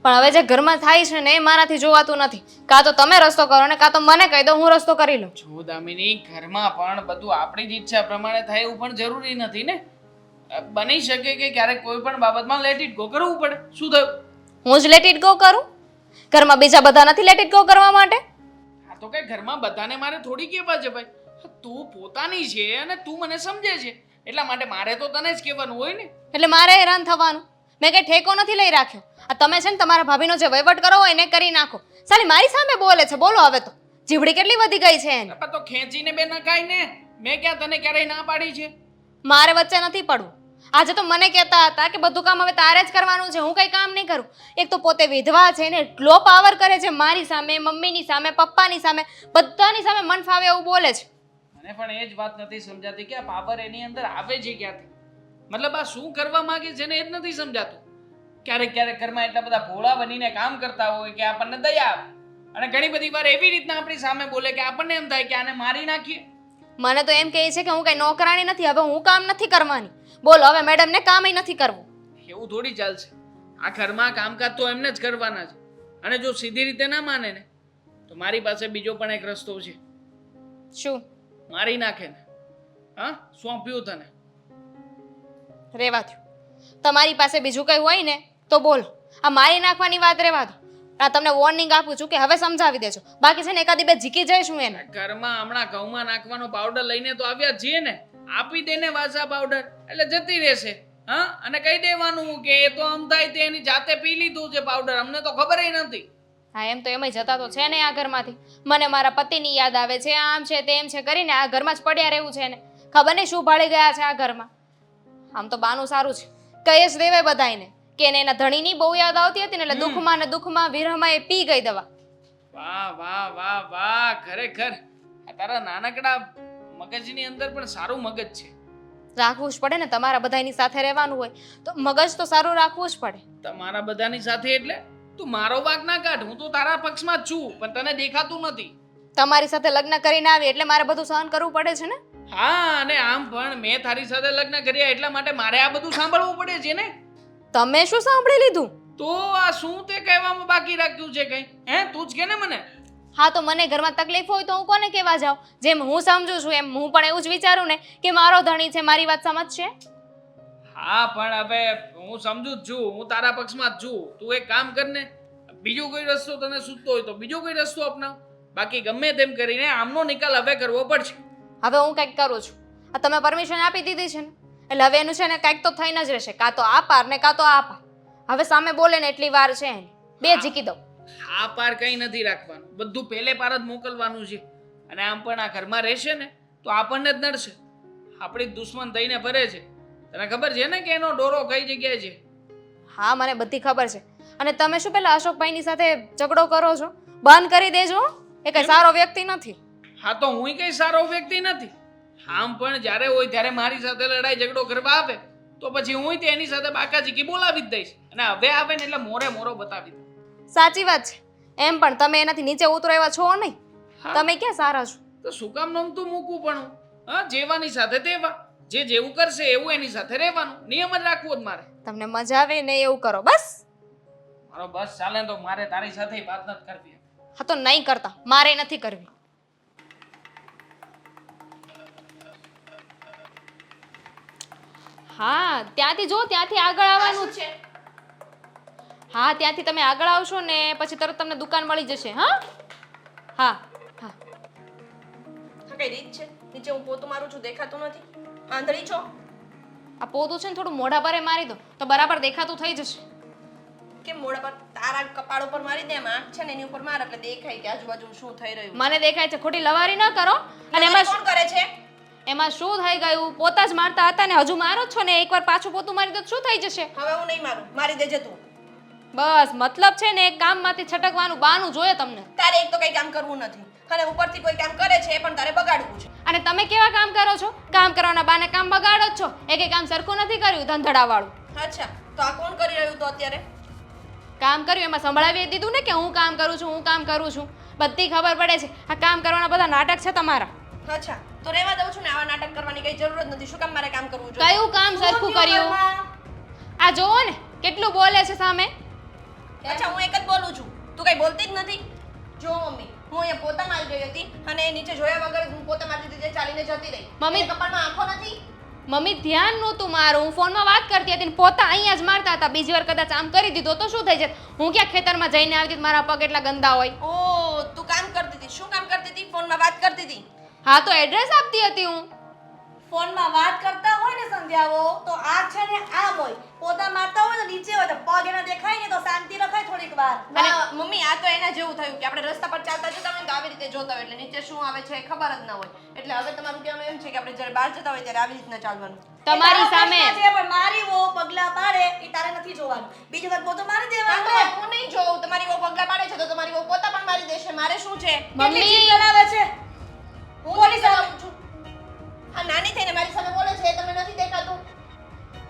પણ હવે જે ઘરમાં થાય છે ને એ મારાથી જોવાતું નથી. કાં તો તમે રસ્તો કરો ને કાં તો મને કહી દો હું રસ્તો કરી લઉં. જો દામિની, ઘરમાં પણ બધું આપણી જ ઈચ્છા પ્રમાણે થાય એવું પણ જરૂરી નથી ને. બની શકે કે ક્યારેક કોઈ પણ બાબતમાં લેટ ઇટ ગો કરવું પડે. શું થયું? હું જ લેટ ઇટ ગો કરું? ઘરમાં બીજા બધા નથી લેટ ઇટ ગો કરવા માટે? હા તો કે ઘરમાં બધાને મારે થોડી કહેવા છે ભાઈ. તું પોતાની છે અને તું મને સમજે છે એટલા માટે મારે તો તને જ કહેવાનું હોય ને. એટલે મારે હેરાન થવાનું? મેં કઈ ઠેકો નથી લઈ રાખ્યો. આ તમે છે ને તમારા ભાભીનો જે વહીવટ કરો હોય ને કરી નાખો. સાલી મારી સામે બોલે છે. બોલો હવે તો જીવડી કેટલી વધી ગઈ છે એને. તો ખેંચીને બે નખાય ને. મેં ક્યાં તને ક્યારેય ના પાડી છે? મારે વચ્ચે નથી પડવું. આજે તો મને કહેતા હતા કે બધું કામ હવે તારે જ કરવાનું છે, હું કઈ કામ નહીં કરું. એક તો પોતે વિધવા છે ને એટલો પાવર કરે છે મારી સામે, મમ્મીની સામે, પપ્પાની સામે, બધાની સામે મન ફાવે એવું બોલે છે. મને પણ એ જ વાત નથી સમજાતી કે આ પાવર એની અંદર આવે છે ક્યાંથી. મતલબ આ શું કરવા માંગે છે ને એ જ નથી સમજાતું. ક્યારેક ક્યારેક ઘરમાં એટલા બધા ભોળા બનીને કામ કરતા હોય કે આપણને દયા આવે અને ઘણી બધી વાર એવી રીતના આપણી સામે બોલે કે આપણને એમ થાય કે આને મારી નાખીએ. મને તો એમ કહે છે કે હું કઈ નોકરાણી નથી, હવે હું કામ નથી કરવાની. બોલો હવે મેડમને કામય નથી કરવું. એવું થોડી ચાલશે. આ ઘરમાં કામકાજ તો એમને જ કરવાના છે અને જો સીધી રીતે ના માને ને તો મારી પાસે બીજો પણ એક રસ્તો છે. શું? મારી નાખે ને. હા, સોંપ્યું તને. રેવા દો. તમારી પાસે બીજું કઈ હોય ને તો બોલો. આ મારી નાખવાની વાત રેવા દો. આ તમને વોર્નિંગ આપું છું કે હવે સમજાવી દેજો. બાકી છે ને એકાદી બે જીકી જઈશું એને. ઘરમાં હમણાં ઘઉંમાં નાખવાનો પાવડર લઈને તો આવ્યા છીએ ને. આપી દે ને વાસા પાવડર એટલે જતી રહેશે. હા, અને કહી દેવાનું કે એ તો આમ થાય તે એની જાતે પી લીધું છે પાવડર, અમને તો ખબરય નથી. હા એમ તો એમય જતા તો છે ને આ ઘરમાંથી. મને મારા પતિની યાદ આવે છે, આમ છે તેમ છે કરીને આ ઘરમાં જ પડ્યા રહેવું છે ને. ખબર નહીં શું ભાળી ગયા છે આ ઘરમાં. આમ તો બાનું સારું છે, કહી જ દેવાય બધાયને કે એને એના ધણીની બહુ યાદ આવતી હતી ને એટલે દુઃખમાં ને દુઃખમાં વિરહમાં એ પી ગઈ દવા. વાહ વાહ વાહ વાહ, ખરેખર આ તારા નાનકડા મગજની અંદર પણ સારું મગજ છે. રાખવું જ પડે ને, તમારા બધાની સાથે રહેવાનું હોય તો મગજ તો સારું રાખવું જ પડે. તમારા બધાની સાથે એટલે તું મારો વાંક ના કાઢ. હું તો તારા પક્ષમાં જ છું પણ તને દેખાતું નથી. તમારી સાથે લગ્ન કરીને આવી એટલે મારે બધું સહન કરવું પડે છે ને. હા, અને આમ પણ મેં તારી સાથે લગ્ન કર્યા એટલા માટે મારે આ બધું સાંભળવું પડે છે ને. તમે શું સાંભળી લીધું? તો આ શું તે કહેવામાં બાકી રાખ્યું છે કઈ? હે, તું જ કે ને મને. હા તો મને ઘરમાં તકલીફ હોય તો હું કોને કહેવા જાઉં? જેમ હું સમજુ છું એમ હું પણ એવું જ વિચારું ને કે મારો ધણી છે, મારી વાત સમજશે. હા પણ હવે હું સમજુ જ છું, હું તારા પક્ષમાં જ છું. તું એક કામ કર ને, બીજો કોઈ રસ્તો તને સૂચતો હોય તો બીજો કોઈ રસ્તો અપનાવ. બાકી ગમે તેમ કરીને આમનો નિકાલ હવે કરવો પડશે. હવે હું કંઈક કરું છું. આ તમે પરમિશન આપી દીધી છે ને, એટલે હવે એનું છે ને કંઈક તો થઈને જ રહેશે. કાં તો આ પાર ને કાં તો આ પાર. હવે સામે બોલે ને એટલી વાર છે એની. બે જીકી દઉં. આ પાર કંઈ નથી રાખવાનું, બધું પહેલે પાર જ મોકલવાનું છે. અને આમ પણ આ ઘરમાં રહેશે ને તો આપણને જ નડશે. આપણી જ દુશ્મન થઈને ફરે છે. તને ખબર છે ને કે એનો ડોરો કઈ જગ્યાએ છે? હા મને બધી ખબર છે. અને તમે શું પેલા અશોકભાઈની સાથે ઝઘડો કરો છો? બંધ કરી દેજો. એ કઈ સારો વ્યક્તિ નથી. હા તો હું કઈ સારો વ્યક્તિ નથી. આમ પણ જ્યારે હોય ત્યારે મારી સાથે લડાઈ ઝઘડો કરવા આવે તો પછી હું એની સાથે બાકાજીકી બોલાવી જ દઈશ. અને હવે આવે ને એટલે મોરે મોરો બતાવી દઈશ. સાચી વાત છે. એમ પણ તમે એનાથી નીચે ઉતરો એવા છો નહીં. હા. તમે ક્યાં સારા છો? તો શું કામ નમતું મૂકવું પણ? હા, જેવાની સાથે તેવા, જે જેવું કરશે એવું એની સાથે રહેવાનું. નિયમ જ રાખવો જ મારે. તમને મજા આવે ને એવું કરો બસ. મારો બસ ચાલે તો મારે તારી સાથે વાત નથી કરવી. હા તો નહીં કરતા, મારે નથી કરવી. હા ત્યાંથી જો, ત્યાંથી આગળ આવવાનું છે. હા ત્યાંથી તમે આગળ આવશો ને પછી તરત તમને દુકાન મળી જશે. હા હા હા. આ કઈ રીત છે? નીચે હું પોતું મારું છું દેખાતું નથી? આંધળી છો? આ પોતું છે ને થોડું મોઢા પરે મારી દો તો બરાબર દેખાતું થઈ જશે. કેમ મોઢા પર? તારા કપાળ ઉપર મારી દે, એમ આંખ છે ને એની ઉપર માર એટલે દેખાય કે આજુબાજુ શું થઈ રહ્યું. મને દેખાય છે, ખોટી લવારી ન કરો. અને એમાં કોણ કરે છે? એમાં શું થઈ ગયું? પોતા જ મારતા હતા ને હજુ મારો જ છો ને. એકવાર પાછું પોતું મારી દો તો શું થઈ જશે? હવે હું નહીં મારું, મારી દેજે તું. બસ મતલબ છે ને એક કામમાંથી છટકવાનું બહાનું જોઈએ તમને. તારે એક તો કઈ કામ કરવું નથી અને ઉપરથી કોઈ કામ કરે છે એ પણ તારે બગાડવું છે. અને તમે કેવા કામ કરો છો? કામ કરવાના બાને કામ બગાડો જ છો. એકે કામ સરખું નથી કર્યું ધંધડા વાળું. અચ્છા, તો આ કોણ કરી રહ્યું તો અત્યારે? કામ કર્યું એમાં સંભળાવી દીધું ને કે હું કામ કરું છું, હું કામ કરું છું. બધી ખબર પડે છે. આ કામ કરવાના બધા નાટક છે તમારા. અચ્છા, તો રહેવા દઉં છું ને. આવા નાટક કરવાની કઈ જરૂર જ નથી. શું કામ મારે કામ કરવું જોઈએ? કયું કામ સરખું કર્યું? આ જોવો ને કેટલું બોલે છે સામે. અચ્છા, હું એક જ બોલું છું, તું કઈ બોલતી જ નથી. જો મમ્મી, હું અહીંયા પોતા મારી રહી હતી અને નીચે જોયા વગર હું પોતા મારતી હતી, ચાલીને જતી રહી. મમ્મી, કપાળમાં આંખો નથી? મમ્મી ધ્યાન નહોતું મારું. હું ફોનમાં વાત કરતી હતી ને પોતા અહીંયા જ મારતા હતા. બીજી વાર કદાચ આમ કરી દીધો તો શું થઈ જાય? હું ક્યાં ખેતરમાં જઈને આવતી હતી, મારા પગ એટલા ગંદા હોય. ઓ, તું કામ કરતી હતી. શું કામ કરતી હતી? ફોનમાં વાત કરતી હતી. હા તો એડ્રેસ આપતી હતી હું. ફોનમાં વાત કરતા હોય ને સંધ્યાઓ તો આ છે ને આમ હોય. પોતા મારતા હોય તો નીચે હોય તો પગ એના દેખાય ને તો શાંતિ રખાય થોડીક વાર. ના, મમ્મી આ તો એના જેવું થયું કે આપણે રસ્તા પર ચાલતા જતા હોય ને તો આવી રીતે જોતા હોય એટલે નીચે શું આવે છે એ ખબર જ ના હોય. એટલે હવે તમારું કહેવાનું એમ છે કે આપણે જ્યારે બહાર જતા હોય ત્યારે આવી રીતના ચાલવાનું. તમારી સામે એ છે પણ મારી વો પગલા પાડે એ તારે નથી જોવાનું. બીજી વાર પોતો મારી હા, તો દેવાનું. હું નહીં જોઉં. તમારી વો પગલા પાડે છે તો તમારી વો પોતા પણ મારી દેશે. મારે શું છે? કેટલી જીદ ચલાવે છે. હું કોની સામે છું? હા, નાની થઈને મારી સામે બોલે છે એ તમને નથી દેખાતું?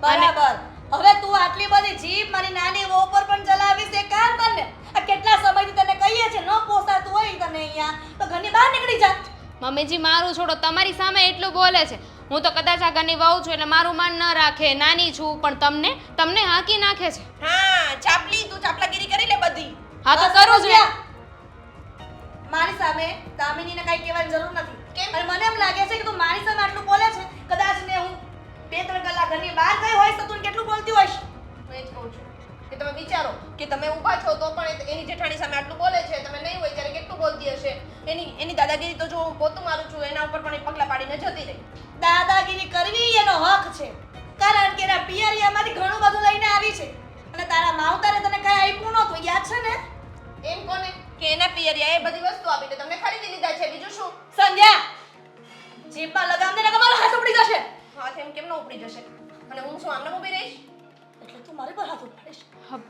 બરાબર. હવે તું આટલી બધી જીભ મારી નાની વો પર પણ ચલાવીશ એ કામ કર ને. આ કેટલા સમયથી તને કહીએ છે ન પોસાતું હોય તને અહીંયા તો ઘરની બહાર નીકળી જા. મમ્મીજી મારું છોડો, તમારી સામે એટલું બોલે છે. હું તો કદાચ આ ઘરની વહુ છું એટલે મારું માન ન રાખે. નાની છું પણ તમને હાંકી નાખે છે. હા, ચાપલી, તું ચાપલાગીરી કરી લે બધી. હા તો બસ કરું સમજ્યા? છું. મારી સામે દામિનીને કઈ કહેવાની જરૂર નથી. કેમ? અને મને એમ લાગે છે કે તું મારી સામે આટલું બોલે છે. કદાચ ને હું 2-3 કલાક ઘરની બહાર ગઈ હોઈશ તો તું કેટલું બોલતી હોઈશ. હું એ જ કહું છું કે તમે વિચારો કે તમે ઊભા છો તો પણ એની જેઠાણી સામે આટલું બોલે છે. તમે નહીં હોય ત્યારે કેટલું બોલતી હશે. એની દાદાગીરી તો જો હું પોતું મારું છું એના ઉપર પણ એ પગલા પાડીને જતી રહી. દાદાગીરી કરવી એનો હક છે. કારણ કે એના પિયરિયામાંથી ઘણું બધું લઈને આવી છે. અને તારા માવતરે તને કઈ આપ્યું નહોતું, યાદ છે ને? એમ કોને કે એના પિયરિયા એ બધી વસ્તુ આપીને તમને ખરીદી લીધા છે. બીજું શું? સંધ્યા, જીભમાં લગામ દે ને તમારો હાથ ઉપડી જશે. હાથ એમ કેમ ન ઉપડી જશે? અને હું શું આમને ઊભી રહીશ? એટલે તું મારી પર હાથ ઉપાડીશ. હા,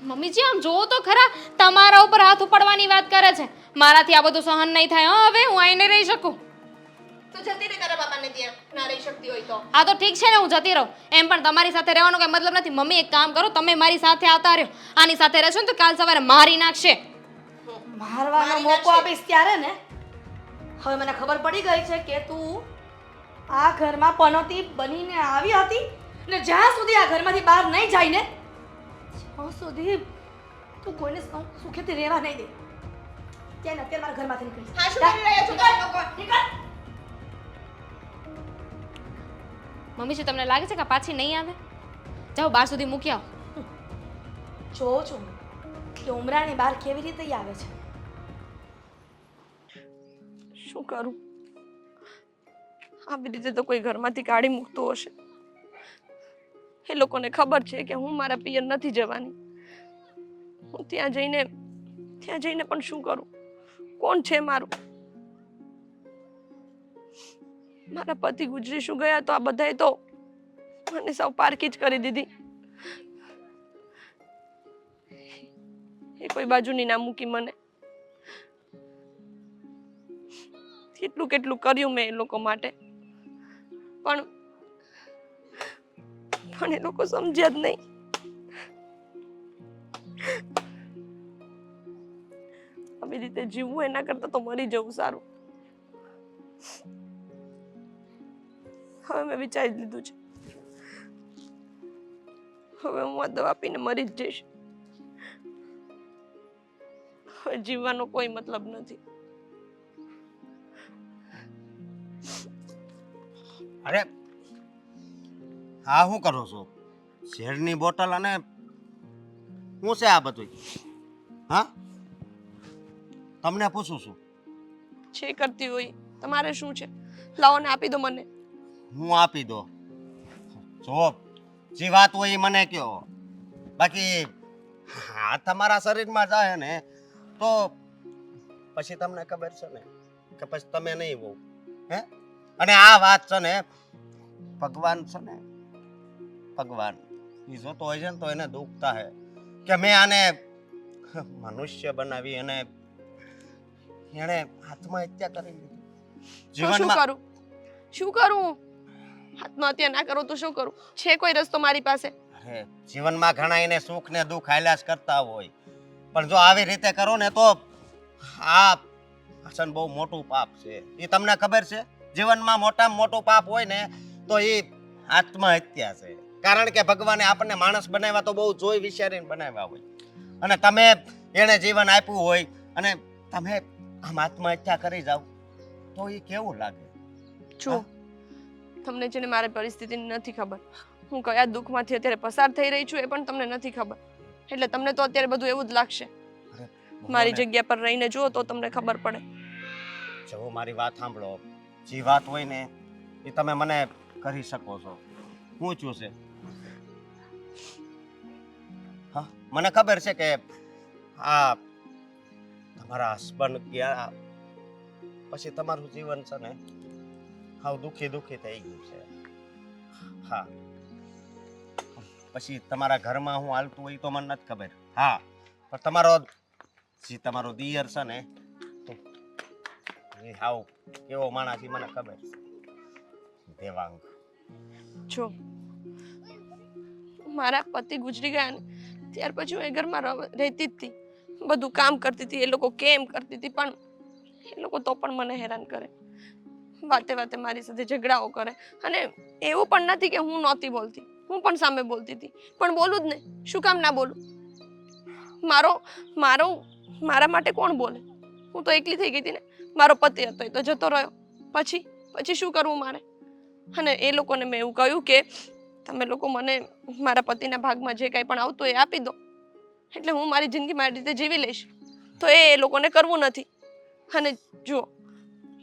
મમ્મીજી આમ જોવો તો ખરા. તમારા ઉપર હાથ ઉપાડવાની વાત કરે છે. મારાથી આ બધું સહન નહીં થાય. હા હવે હું આઈને રહી શકું. તું જતી રહી તારા બાપાને ત્યાં ના રહી શકતી હોય તો. હા તો ઠીક છે ને, હું જતી રહું. એમ પણ તમારી સાથે રહેવાનો કઈ મતલબ નથી. મમ્મી એક કામ કરો, તમે મારી સાથે આવતા રહ્યો. આની સાથે રહેશો ને તો કાલ સવારે મારી નાખશે. મારવાનો મારી મોકો નાખશે. આપીશ ત્યારે ને. હવે મને ખબર પડી ગઈ છે કે તું આ ઘરમાં પનોતી બનીને આવી હતી ને જ્યાં સુધી આ ઘરમાંથી બહાર નહીં જાય ને ત્યાં સુધી તું કોઈને સુખેથી રહેવા નહીં દે. ત્યાં ને અત્યારે મારા ઘરમાંથી નીકળી હા, શું કરી રહ્યા છો તમે લોકો? નીકળ. મમ્મીજી તમને લાગે છે કે આ પાછી નહીં આવે? જાઓ બહાર સુધી મૂકી આવો. જોઉં છું કે ઉમરાની બહાર કેવી રીતે આવે છે. શું કરું? આવી રીતે તો કોઈ ઘરમાંથી કાઢી મૂકતું હશે. એ લોકોને ખબર છે કે હું મારા પિયર નથી જવાની. હું ત્યાં જઈને પણ શું કરું? કોણ છે મારું? મારા પતિ ગુજરી શું ગયા તો આ બધાએ તો મને સાવ પારકી જ કરી દીધી. એ કોઈ બાજુની ના મૂકી મને. કેટલું કેટલું કર્યું મેં એ લોકો માટે, પણ એ લોકો સમજ્યા જ નહીં. આવી રીતે જીવવું એના કરતા તો મરી જવું સારું. હવે મેં વિચારી લીધું છે, હવે હું આ દવા પીને મરી જ જઈશ. હવે જીવવાનો કોઈ મતલબ નથી. અરે હા, શું કરો છો? ઝેરની બોટલ અને શું છે આ બધું? હા, તમને પૂછું છું. છે કરતી હોય તમારે શું છે? લાવો ને આપી દો મને. હું આપી દો? જો જે વાત હોય એ મને કહો. બાકી હા તમારા શરીરમાં જાય ને તો પછી તમને ખબર છે ને કે પછી તમે નહીં બહુ હે. અને આ વાત છે ને ભગવાન છે ને, ભગવાન એ જોતો હોય છે ને તો એને દુઃખ થાય કે મેં આને મનુષ્ય બનાવી અને એણે આત્મહત્યા કરી લીધી. શું કરું? શું કરું? આત્મહત્યા ના કરું તો શું કરું? છે કોઈ રસ્તો મારી પાસે? અરે જીવનમાં ઘણા એને સુખ ને દુઃખ હાલ્યા જ કરતા હોય, પણ જો આવી રીતે કરો ને તો આ અસન બહુ મોટું પાપ છે. એ તમને ખબર છે? જીવનમાં મોટામાં મોટું પાપ હોય ને તો એ આત્મહત્યા છે. કારણ કે ભગવાને આપણને માણસ બનાવ્યા તો બહુ જોઈ વિચારીને બનાવ્યા હોય, અને તમે એને જીવન આપ્યું હોય અને તમે આમ આત્મહત્યા કરી જાવ તો એ કેવું લાગે? જો તમને છે ને મારી પરિસ્થિતિની નથી ખબર. હું કયા દુઃખમાંથી અત્યારે પસાર થઈ રહી છું એ પણ તમને નથી ખબર. એટલે તમને તો અત્યારે બધું એવું જ લાગશે. મારી જગ્યા પર રહીને જુઓ તો તમને ખબર પડે. જો મારી વાત સાંભળો. જે વાત હોય ને એ તમે મને કરી શકો છો. શું છું છે? હા, મને ખબર છે કે આ તમારા હસબન્ડ ગયા પછી તમારું જીવન છે ને હાવ દુઃખી થઈ ગયું છે. હા, પછી તમારા ઘરમાં હું હાલતું હોય તો મને નથી ખબર. હા, પણ તમારો દિયર છે ને એ હાવ કેવો માણસ છે મને ખબર છે. દેવાંગ. જો મારા પતિ ગુજરી ગયા ને ત્યાર પછી હું એ ઘરમાં રહેતી જ હતી, બધું કામ કરતી હતી, એ લોકો કેમ કરતી હતી, પણ એ લોકો તો પણ મને હેરાન કરે. વાતે વાતે મારી સાથે ઝઘડાઓ કરે. અને એવું પણ નથી કે હું નહોતી બોલતી, હું પણ સામે બોલતી હતી, પણ બોલું જ ને. શું કામ ના બોલું? મારા માટે કોણ બોલે? હું તો એકલી થઈ ગઈ હતી ને. મારો પતિ હતો એ તો જતો રહ્યો. પછી શું કરવું મારે? અને એ લોકોને મેં એવું કહ્યું કે તમે લોકો મને મારા પતિના ભાગમાં જે કંઈ પણ આવતું એ આપી દો, એટલે હું મારી જિંદગી મારી રીતે જીવી લઈશ. તો એ લોકોને કરવું નથી. અને જુઓ,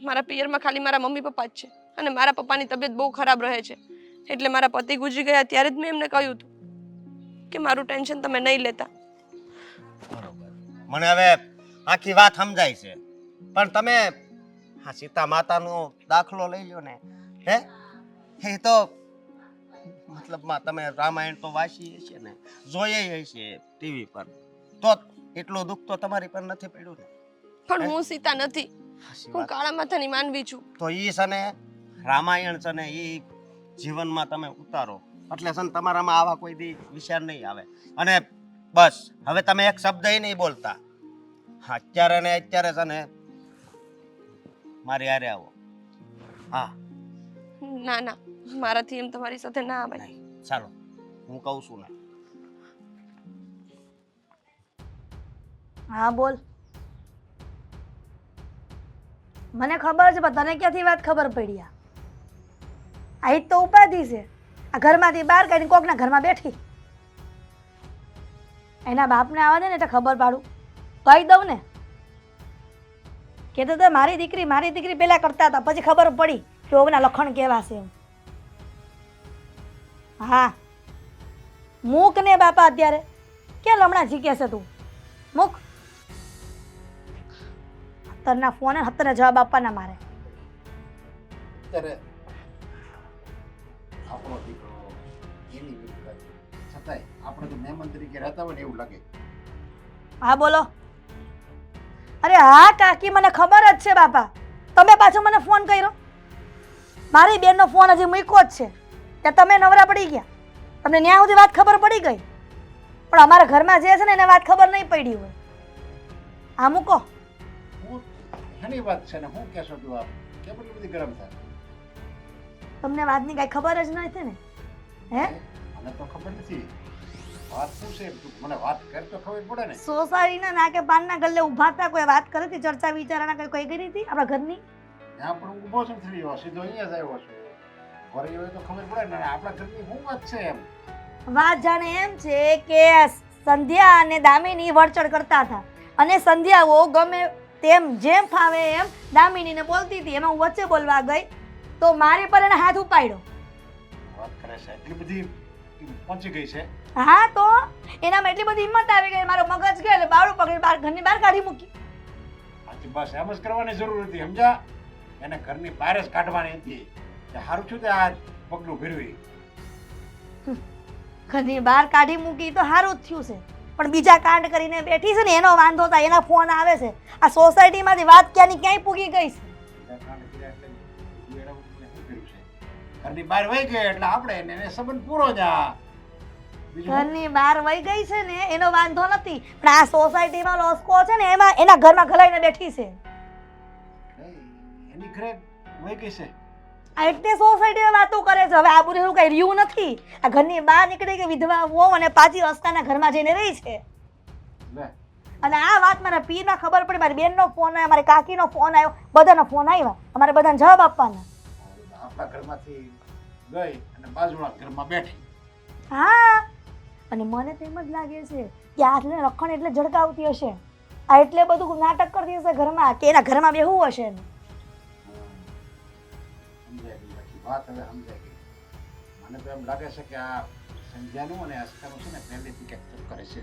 મારા પિયરમાં ખાલી મારા મમ્મી પપ્પા જ છે, અને મારા પપ્પાની તબિયત બહુ ખરાબ રહે છે. એટલે મારા પતિ ગુજરી ગયા ત્યારે જ મેં એમને કહ્યું હતું કે મારું ટેન્શન તમે નહીં લેતા. બરોબર, મને હવે આખી વાત સમજાય છે. પણ તમે આ સીતા માતાનો દાખલો લઈ લો ને, હે એ તો મતલબમાં તમે રામાયણ તો વાંચી હશે ને, જોઈએ હશે ટીવી પર, તો એટલું દુઃખ તો તમારી પર નથી પડ્યું ને. પણ હું સીતા નથી, હું કાળા માથાની માનવી છું. તો ઈ છે ને રામાયણ છે ને ઈ જીવનમાં તમે ઉતારો એટલે છે ને તમારામાં આવા કોઈ દી વિચાર નહીં આવે. અને બસ હવે તમે એક શબ્દ નહીં બોલતા. અત્યારે ને અત્યારે છે ને મારી હારે આવો. હા. ના, મારાથી એમ તમારી સાથે ના આવે. ચાલો, હું કહું છું ને. હા બોલ. મને ખબર છે, પણ તને ક્યાંથી વાત ખબર પડી? આ તો ઉપાધિ છે. આ ઘરમાંથી બહાર કાઢીને કોકના ઘરમાં બેઠી. એના બાપને આવવા દે ને એટલે ખબર પાડું, કહી દઉં ને. કહેતો તો મારી દીકરી પહેલાં કરતા હતા, પછી ખબર પડી કે ઓગના લખણ કેવા છે એમ. હા મૂક ને બાપા, અત્યારે ક્યાં લમણા જીકે છે તું? મૂક. હત્તરના ફોન હત્તરના જવાબ આપવાના મારે. ત્યારે આપણો દીકરો એની વિરુદ્ધ છતાંય આપણે તો મહેમાન તરીકે રહેતા હોય ને એવું લાગે. હા બોલો. અરે હા કાકી, મને ખબર જ છે બાપા, તમે પાછો મને ફોન કર્યો. મારી બેનનો ફોન હજી મૂક્યો જ છે ત્યાં તમે નવરા પડી ગયા. તમને ન્યા સુધી વાત ખબર પડી ગઈ, પણ અમારા ઘરમાં જે છે ને એને વાત ખબર નહીં પડી હોય. હા મૂકો. હું એની વાત છે ને હું કહેશો તું આપ કેમ એટલી બધી ગરમ થાય? તમને વાતની કાંઈ ખબર જ નથી ને? હે મને તો ખબર નથી વાત શું છે, તું મને વાત કર તો ખબર પડે ને. સોસાયટીના નાકે પાનના ગલ્લે ઊભા હતા, કોઈ વાત કરી હતી, ચર્ચા વિચારણા કઈ કરી હતી આપણા ઘરની? ત્યાં પણ ઊભો છું થઈ ગયો, સીધો અહીંયા જ આવ્યો છું. વળી હોય તો ખબર પડે ને આપણા ઘરની શું વાત છે એમ. વાત જાણે એમ છે કે સંધ્યા અને દામિની વરચડ કરતા હતા અને સંધ્યાઓ ગમે તેમ જેમ ફાવે એમ દામિનીને બોલતી હતી. એમાં હું વચ્ચે બોલવા ગઈ તો મારી પર એને હાથ ઉપાડ્યો. વાત કરે છે એટલી બધી પહોંચી ગઈ છે. હા તો એનામાં એટલી બધી હિંમત આવી ગઈ, મારો મગજ ગયો એટલે બાવડું પકડી ઘરની બહાર કાઢી મૂકી. આજે બસ એમ જ કરવાની જરૂર હતી, સમજા? એને ઘરની બહાર જ કાઢવાની હતી. સારું છું તે આ પગલું ભેરવી. ઘરની બહાર કાઢી મૂકી તો સારું જ થયું છે, પણ બીજા કાંડ કરીને બેઠી છે ને એનો વાંધો થાય. એના ફોન આવે છે, આ સોસાયટીમાંથી વાત ક્યાંની ક્યાંય પૂગી ગઈ છે. ઘરની બહાર વહી ગઈ એટલે આપણે એને સંબંધ પૂરો જ. આ ઘરની બહાર વહી ગઈ છે ને એનો વાંધો નથી, પણ આ સોસાયટીમાં લોસ્કો છે ને એમાં એના ઘરમાં ઘલાઈને બેઠી છે. એની ઘરે વહી ગઈ છે આ એટલે સોસાયટીમાં વાતો કરે છે. હવે આ બધું એવું કઈ રહ્યું નથી. આ ઘરની બહાર નીકળી કે વિધવા વહુ અને પાછી અસ્તાના ઘરમાં જઈને રહી છે. લે અને આ વાત મારા પીરમાં ખબર પડી, મારી બેનનો ફોન આવ્યો, મારી કાકીનો ફોન આવ્યો, બધાનો ફોન આવ્યા, અમારે બધાને જવાબ આપવાના. આપણા ઘરમાંથી ગઈ અને બાજુના ઘરમાં બેઠી. હા અને મને તો એમ જ લાગે છે કે આ લખણ એટલે ઝડકાવતી હશે, આ એટલે બધું નાટક કરતી હશે ઘરમાં, કે એના ઘરમાં બેહવું હશે ને. સમજાય ગઈ બાકી વાત હવે સમજાય ગઈ. મને તો એમ લાગે છે કે આ સંધ્યાનું અને અસ્કાનું છે ને પહેલેથી કંઈક કરે છે.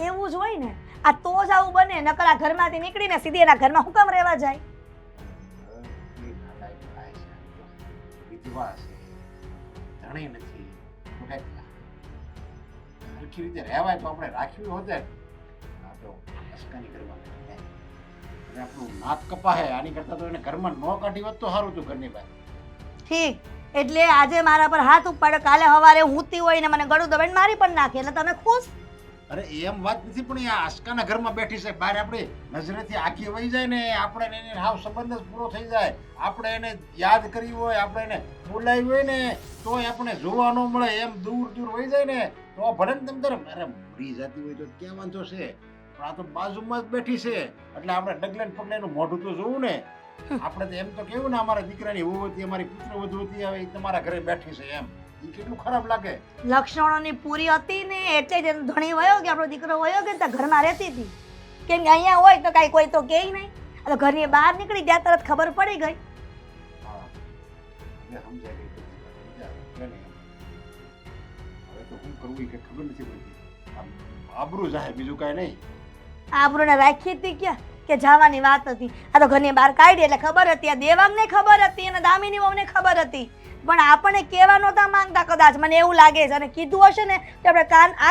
એવું જ હોય ને, આ તો જ આવું બને, નકર આ ઘરમાંથી નીકળીને સીધી એના ઘરમાં હું કામ રહેવા જાય? વિધવા છે, ધણી નથી, તો કંઈક સરખી રીતે રહેવાય તો આપણે રાખ્યું હોત ને. આ તો અસ્કાની ઘરમાં અને આપણું નાક કપાહે, આની કરતાં તો એને ઘરમાં ન કાઢી હોત તો સારું હતું ઘરની બહાર. ઠીક, એટલે આજે મારા પર હાથ ઉપાડ્યો, કાલે સવારે ઊંઘતી હોય ને મને ગળું દબાઈને મારી પણ નાખી, એટલે તમે ખુશ? અરે એમ વાત નથી, પણ આ આસ્કાના ઘરમાં બેઠી છે, બહાર આપણી નજરેથી આખી વહી જાય ને આપણે એને હાવ સંબંધ જ પૂરો થઈ જાય. આપણે એને યાદ કરી હોય, આપણે એને બોલાવી હોય ને તોય આપણે જોવા ન મળે, એમ દૂર દૂર વહી જાય ને તો ભલે ને તમે અરે મરી જતી હોય તો ક્યાં વાંધો છે, પણ આ તો બાજુમાં જ બેઠી છે એટલે આપણે ડગલે ને પગલે એનું મોઢું તો જોવું ને. આપણે તો એમ તો કેવું ને અમારા દીકરાની વહુ હતી, અમારી પુત્ર વધુ હતી, હવે તમારા ઘરે બેઠી છે એમ, એ કેટલું ખરાબ લાગે. લક્ષણોની પૂરી હતી ને એટલે જ એનો ધણી વયો કે આપણો દીકરો વયો કે ત્યાં ઘરમાં રહેતી હતી, કેમ કે અહીંયા હોય તો કાંઈ કોઈ તો કહે નહીં, એટલે ઘરની બહાર નીકળી ત્યાં તરત ખબર પડી ગઈ. હા હવે સમજાય ગઈ બધી વાત. હવે તો શું કરવું કે ખબર નથી પડતી. આબરૂ જાય બીજું કાંઈ નહીં. આબરૂને રાખી હતી ક્યાં કે જવાની વાત હતી, આ તો ઘરની બહાર કાઢી એટલે ખબર હતી, આ દેવાંગને ખબર હતી અને દામિની વહુને ખબર હતી, પણ આપણને કહેવા નહોતા માંગતા. કદાચ મને એવું લાગે છે, અને કીધું હશે ને તો આપણે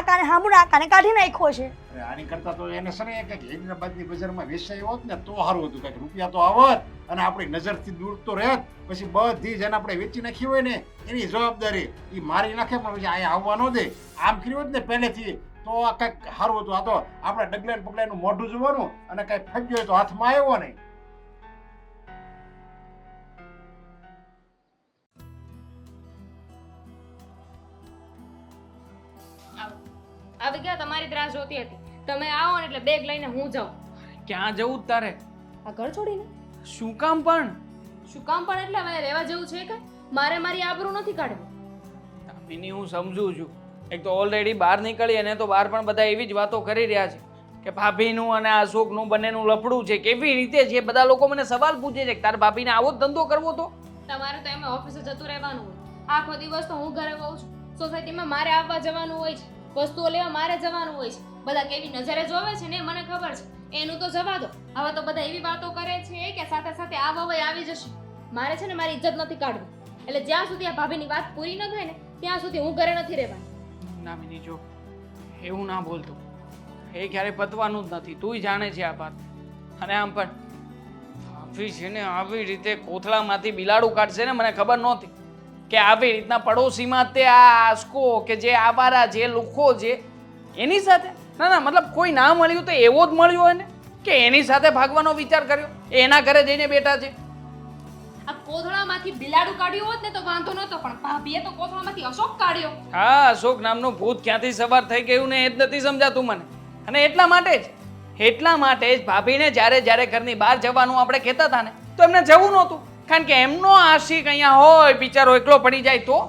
કાને સાંભળું આ કાને કાઢી નાખ્યો છે. આની કરતા તો એને છે ને કંઈક હૈદરાબાદની બજારમાં વેચાઈ હોત ને તો સારું હતું, કંઈક રૂપિયા તો આવત અને આપણી નજરથી દૂર તો રહેત. પછી બધી જેને આપણે વેચી નાખી હોય ને એની જવાબદારી એ મારી નાખે, પણ પછી અહીંયા આવવા ન દે. આમ કર્યું હોત ને પહેલેથી તો આ કંઈક સારું હતું. આ તો આપણે ડગલે ને પગલે એનું મોઢું જોવાનું અને કંઈક ફગ્યો હોય તો હાથમાં આવ્યો નહીં. આવી ગયા, તમારી જ રાહ જોતી હતી. તમે આવો ને એટલે બેગ લઈને હું જાઉં. ક્યાં જવું જ તારે? આ ઘર છોડીને? શું કામ પણ? શું કામ પણ એટલે હવે રહેવા જેવું છે કે મારે મારી આબરૂ નથી કાઢવી. દામિની હું સમજુ છું, એક તો ઓલરેડી બહાર નીકળી અને તો બહાર પણ બધા એવી જ વાતો કરી રહ્યા છે, કે ભાભીનું અને આ અશોકનું બંનેનું લફડું છે કેવી રીતે છે બધા લોકો મને સવાલ પૂછે છે કે તાર ભાભીને આવો જ ધંધો કરવો તો તમારે તો એમ ઓફિસે જતું રહેવાનું હોય આખો દિવસ તો હું ઘરે હોઉં છું સોસાયટીમાં મારે આવવા જવાનું હોય છે વસ્તુઓ લેવા મારે જવાનું હોય છે બધા કેવી નજરે જોવે છે ને એ મને ખબર છે એનું તો જવા દો હવે તો બધા એવી વાતો કરે છે કે સાથે સાથે આ વવાઈ આવી જશે મારે છે ને મારી ઇજ્જત નથી કાઢવી એટલે જ્યાં સુધી આ ભાભીની વાત પૂરી ન થાય ને ત્યાં સુધી હું ઘરે નથી રહેવાની નામિની જો એવું ના બોલતું એ ક્યારે પતવાનું જ નથી તુંય જાણે છે આ વાત અને આમ પણ ભાભી છે ને આવી રીતે કોથળામાંથી બિલાડું કાઢશે ને મને ખબર નહોતી કે આવી રીતના પડોશીમાં તે આ આસકો કે જે આવારા જે લોકો છે એની સાથે ના ના મતલબ કોઈ ના મળ્યું તો એવો જ મળ્યો એને કે એની સાથે ભાગવાનો વિચાર કર્યો એના ઘરે જઈને બેઠા છે આ કોથળામાંથી બિલાડું કાઢ્યું હોત ને તો વાંધો નહોતો પણ ભાભીએ તો કોથળામાંથી અશોક કાઢ્યો હા અશોક નામનું ભૂત ક્યાંથી સવાર થઈ ગયું ને એ જ નથી સમજાતું મને અને એટલા માટે જ ભાભીને જ્યારે જ્યારે ઘરની બહાર જવાનું આપણે કહેતા હતા ને તો એમને જવું નહોતું કારણ કે એમનો આશિક અહીંયા હોય બિચારો એકલો પડી જાય તો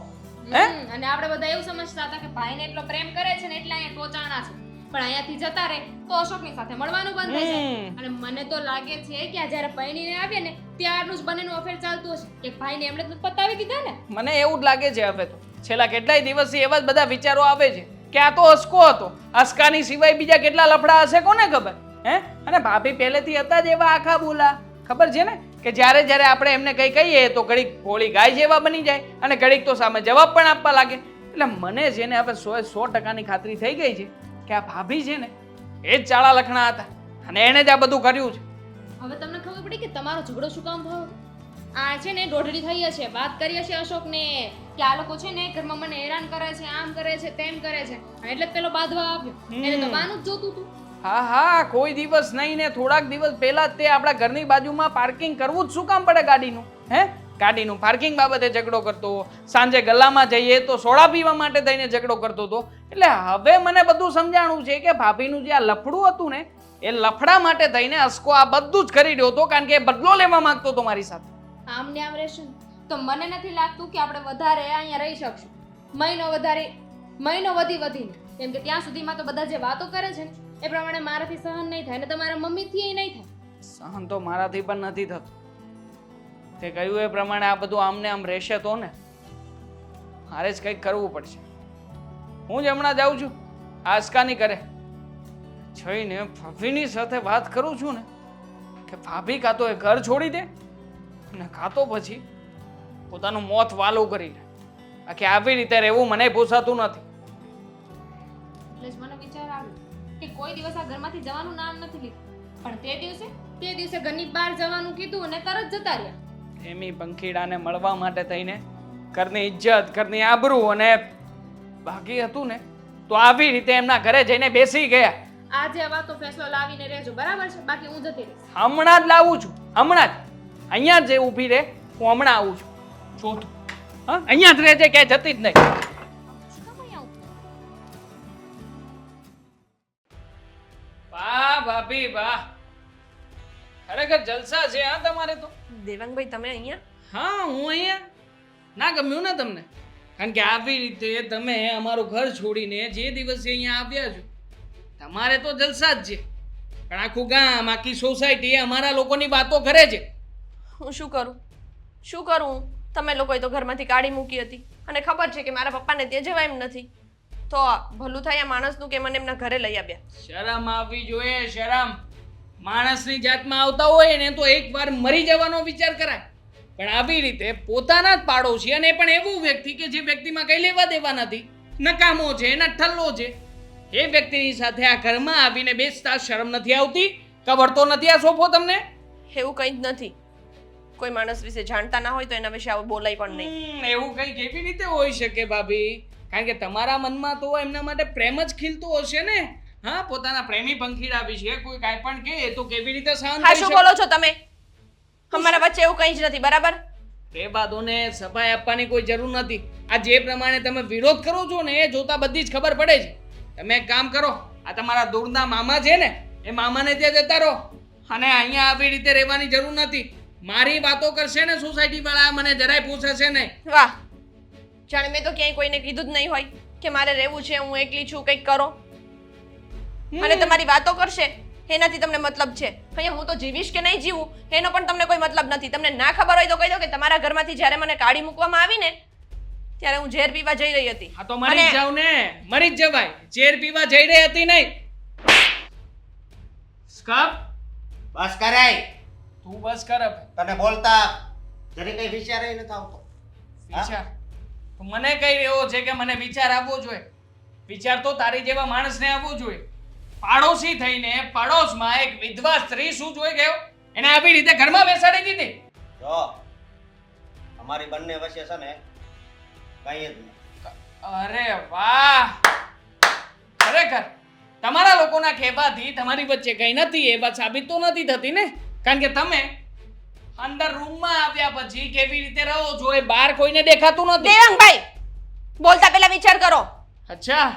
હે અને આપણે બધા એવું સમજતા હતા કે ભાઈને એટલો પ્રેમ કરે છે ને એટલે અહીંયા ટોચાણા છે પણ અહીંયાથી જતા રહે તો અશોકની સાથે મળવાનું બંધ થઈ જાય અને મને તો લાગે છે કે આ જ્યારે પૈણીને આવીએ ને ત્યારનું જ બંનેનું અફેર ચાલતું હશે કે ભાઈને એમણે તો પતાવી દીધા ને મને એવું જ લાગે છે હવે તો છેલ્લા કેટલાય દિવસથી એવા જ બધા વિચારો આવે છે કે આ તો અસકો હતો અસકાની સિવાય બીજા કેટલા લફડા હશે કોને ખબર હે અને ભાભી પહેલેથી હતા જ એવા આખા બોલા ખબર છે ને કે જ્યારે જ્યારે આપણે એમને કંઈ કહીએ તો ઘડીક ભોળી ગાય જેવા બની જાય અને ઘડીક તો સામે જવાબ પણ આપવા લાગે એટલે મને છે ને હવે 100% ખાતરી થઈ ગઈ છે કે આ ભાભી છે ને એ જ ચાળા લખણા હતા અને એણે જ આ બધું કર્યું છે હવે તમને ખબર પડી કે તમારો ઝઘડો શું કામ થયો આ છે ને દોઢડી થઈ હશે વાત કરી હશે અશોકને કે આ લોકો છે ને ઘરમાં મને હેરાન કરે છે આમ કરે છે તેમ કરે છે એટલે જ પેલો બાંધવા આવ્યો એને તો બાનું જ જોતું હતું હા હા કોઈ દિવસ નહીં ને થોડાક દિવસ પહેલા જ તે આપણા ઘરની બાજુમાં પાર્કિંગ કરવું જ શું કામ પડે ગાડીનું હે ગાડીનું પાર્કિંગ બાબતે ઝઘડો કરતો સાંજે ગલ્લામાં જઈએ તો સોડા પીવા માટે થઈને ઝઘડો કરતો હતો એટલે હવે મને બધું સમજાણું છે કે ભાભીનું જે આ લફડું હતું ને એ લફડા માટે થઈને અસકો આ બધું જ કરી રહ્યો હતો કારણ કે એ બદલો લેવા માંગતો હતો મારી સાથે આમ ને આમ રહેશું તો મને નથી લાગતું કે આપણે વધારે અહીંયા રહી શકશું મહિનો વધીને કેમ કે ત્યાં સુધીમાં તો બધા જે વાતો કરે છે ને એ પ્રમાણે મારાથી સહન નહીં થાય ને તમારા મમ્મીથી એ નહીં થાય સહન તો મારાથી પણ નથી થતું તે કહ્યું એ પ્રમાણે આ બધું આમને આમ રહેશે તો ને મારે જ કંઈક કરવું પડશે હું જ હમણાં જાઉં છું આસ્કાની કરે જઈને ભાભીની સાથે વાત કરું છું ને કે ભાભી કાં તો એ ઘર છોડી દે અને કાં તો પછી પોતાનું મોત વાલું કરી લે આખી આવી રીતે રહેવું મને પોસાતું નથી એટલે જ મને વિચાર આવ્યો કે કોઈ દિવસ આ ઘરમાંથી જવાનું નામ નથી લીધું પણ તે દિવસે ઘરની બહાર જવાનું કીધું અને તરત જતા રહ્યા એમી પંખીડાને મળવા માટે થઈને ઘરની ઇજ્જત ઘરની આબરૂ અને બાકી હતું ને તો આવી રીતે એમના ઘરે જઈને બેસી ગયા આજે આ વાતો ફેસલો લાવીને રહેજો બરાબર છે બાકી હું જતી રહીશ હમણાં જ લાવું છું હમણાં જ અહીંયા જ ઊભી રહે હું હમણાં આવું છું જોતું હા અહીંયા જ રહેજે ક્યાંય જતી જ નહીં શું કામ અહીંયા આવું? વાહ ભાભી વાહ ખરેખર જલસા છે હા તમારે તો દેવાંગભાઈ તમે અહીંયા હા હું અહીંયા ના ગમ્યું ને તમને કારણ કે આવી રીતે તમે અમારું ઘર છોડીને જે દિવસે અહીંયા આવ્યા છો તમારે તો જલસા જ છે પણ આખું ગામ આખી સોસાયટી અમારા લોકોની વાતો કરે છે હું શું કરું તમે લોકોએ તો ઘરમાંથી કાઢી મૂકી હતી અને ખબર છે કે મારા પપ્પાને તે જવાય એમ નથી તો ભલું થાય આ માણસનું કે મને એમના ઘરે લઈ આવ્યા શરમ આવવી જોઈએ શરમ માણસની જાતમાં આવતા હોય ને તો એકવાર મરી જવાનો વિચાર કરાય પણ આવી રીતે પોતાના જ પાડોશી અને પણ એવું વ્યક્તિ કે જે વ્યક્તિમાં કઈ લેવા દેવા નથી નકામો છે એના ઠલ્લો છે એ વ્યક્તિની સાથે આ ઘરમાં આવીને બેસતા શરમ નથી આવતી કવડતો નથી આ સોફો તમને એવું કંઈ જ નથી કોઈ માણસ વિશે જાણતા ના હોય તો એના વિશે આવું બોલાય પણ નહીં એવું કઈ કેવી રીતે હોઈ શકે ભાભી કારણ કે તમારા મનમાં તો એમના માટે પ્રેમ જ ખીલતો હશે ને હા પોતાના પ્રેમી પંખીડા વિશે કોઈ કાંઈ પણ કહે તો કેવી રીતે સહન હા કરી શું શકે? બોલો છો તમે અમારા વચ્ચે એવું કંઈ જ નથી બરાબર એ બાદોને સફાઈ આપવાની કોઈ જરૂર નથી આ જે પ્રમાણે તમે વિરોધ કરો છો ને એ જોતા બધી જ ખબર પડે છે તમે એક કામ કરો આ તમારા દૂરના મામા છે ને એ મામાને ત્યાં જતા રહો અને અહીંયા આવી રીતે રહેવાની જરૂર નથી મારી વાતો કરશે ને સોસાયટી વાળા મને જરાય પૂછશે નહીં વાહ જાણે મેં તો ક્યાંય કોઈને કીધું જ નહીં હોય કે મારે રહેવું છે હું એકલી છું કંઈક કરો અને તમારી વાતો કરશે એનાથી તમને મતલબ છે. અહીંયા હું તો જીવીશ કે નહીં જીવું એનો પણ તમને કોઈ મતલબ નથી. તમને ના ખબર હોય તો કહી દો કે તમારા ઘરમાંથી જ્યારે મને કાઢી મૂકવામાં આવી ને ત્યારે હું ઝેર પીવા જઈ રહી હતી. હા તો મરી જ જાવ ને, મરી જ જવાય. ઝેર પીવા જઈ રહી હતી નહીં. સ્કપ, બસ કરાય. તું બસ કર હવે. તને બોલતા જરી કઈ વિચાર નથી આવતો. વિચાર તું મને કહી રહ્યો છે કે મને વિચાર આવવો જોઈએ. વિચાર તો તારી જેવા માણસને આવવો જોઈએ. પાડોશી થઈને પડોશમાં એક વિધવા સ્ત્રી શું જોઈ ગયો, એને આવી રીતે ઘરમાં બેસાડી દીધી. જો અમારી બંને વચ્ચે છે ને કઈ જ નહીં. અરે વાહ, ખરેખર તમારા લોકોના કહેવાથી તમારી વચ્ચે કઈ નથી એ વાત સાબિત તો નથી થતી ને, કારણ કે તમે અંદર રૂમમાં આવ્યા પછી કેવી રીતે રહો છો એ બહાર કોઈને દેખાતું નથી. દેવાંગભાઈ બોલતા પહેલા વિચાર કરો. અચ્છા,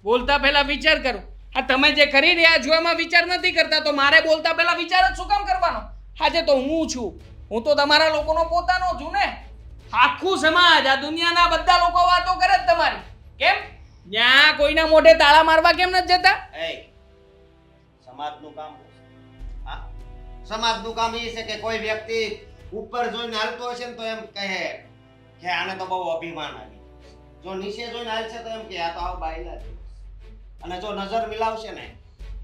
બોલતા પહેલા વિચાર કરું. આ તમે જે કરી રહ્યા છો એમાં વિચાર નથી કરતા તો મારે બોલતા પહેલા વિચાર જ શું કામ કરવાનો? આજે તો હું છું, હું તો તમારા લોકોનો પોતાનો છું ને. આખું સમાજ, આ દુનિયાના બધા લોકો વાતો કરે જ તમારી. કેમ ત્યાં કોઈના મોઢે તાળા મારવા કેમ નથી જતા? એ સમાજનું કામ શું છે? હા, સમાજનું કામ એ છે કે કોઈ વ્યક્તિ ઉપર જોઈને હાલતો હશે ને તો એમ કહે કે આને તો બહુ અભિમાન આવી. જો નીચે જોઈને હાલશે તો એમ કે આ તો આવ બાયલા છે. અને જો નજર મિલાવશે ને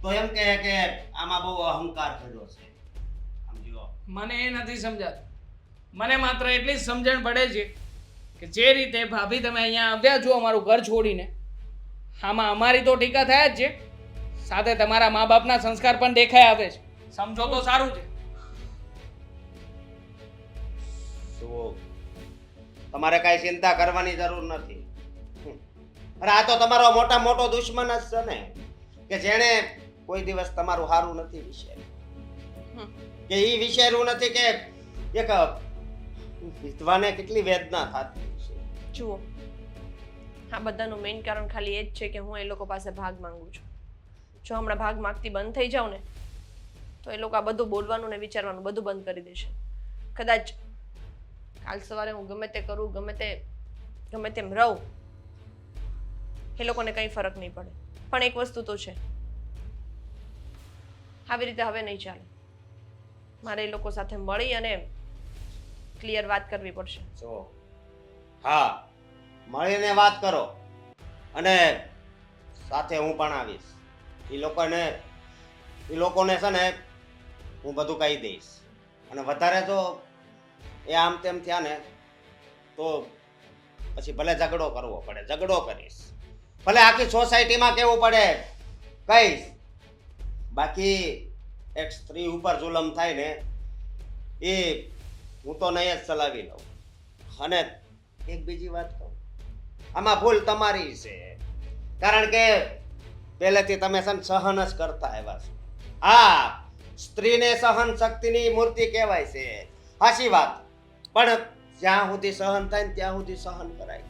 તો એમ કહે કે આમાં બહુ અહંકાર કર્યો છે. સમજો? મને એ નથી સમજાતું. મને માત્ર એટલી જ સમજણ પડે છે કે જે રીતે ભાભી તમે અહીંયા આવ્યા છો અમારું ઘર છોડીને, આમાં અમારી તો ટીકા થાય જ છે, સાથે તમારા મા બાપના સંસ્કાર પણ દેખાઈ આવે છે. સમજો તો સારું છે. તો તમારે કાંઈ ચિંતા કરવાની જરૂર નથી. અરે આ તો તમારો મોટા મોટો દુશ્મન જ છે ને, કે જેણે કોઈ દિવસ તમારું સારું નથી વિચાર્યું, કે એ વિચાર્યું નથી કે એક વિધવાને કેટલી વેદના થતી છે. જુઓ, આ બધાનું મેઇન કારણ ખાલી એ જ છે કે હું એ લોકો પાસે ભાગ માંગુ છું. જો હમણાં ભાગ માંગતી બંધ થઈ જાઉં ને તો એ લોકો આ બધું બોલવાનું ને વિચારવાનું બધું બંધ કરી દેશે. કદાચ કાલ સવારે હું ગમે તે કરું, ગમે તેમ રહું, એ લોકોને કંઈ ફરક નહીં પડે. પણ એક વસ્તુ તો છે, આવી રીતે હવે નહીં ચાલે. મારે એ લોકો સાથે મળી અને ક્લિયર વાત કરવી પડશે. જો હા, મળીને વાત કરો અને સાથે હું પણ આવીશ. એ લોકોને છે ને હું બધું કહી દઈશ. અને વધારે જો એ આમ તેમ થયા ને તો પછી ભલે ઝઘડો કરવો પડે, ઝઘડો કરીશ. ભલે આખી સોસાયટીમાં કહેવું પડે, કહીશ. બાકી એક સ્ત્રી ઉપર જુલમ થાય ને એ હું તો નહીં જ ચલાવી લઉં. અને એક બીજી વાત કહું, આમાં ભૂલ તમારી છે, કારણ કે પહેલેથી તમે સહન જ કરતા આવ્યા છો. હા, સ્ત્રીને સહન શક્તિની મૂર્તિ કહેવાય છે, સાચી વાત. પણ જ્યાં સુધી સહન થાય ને ત્યાં સુધી સહન કરાય.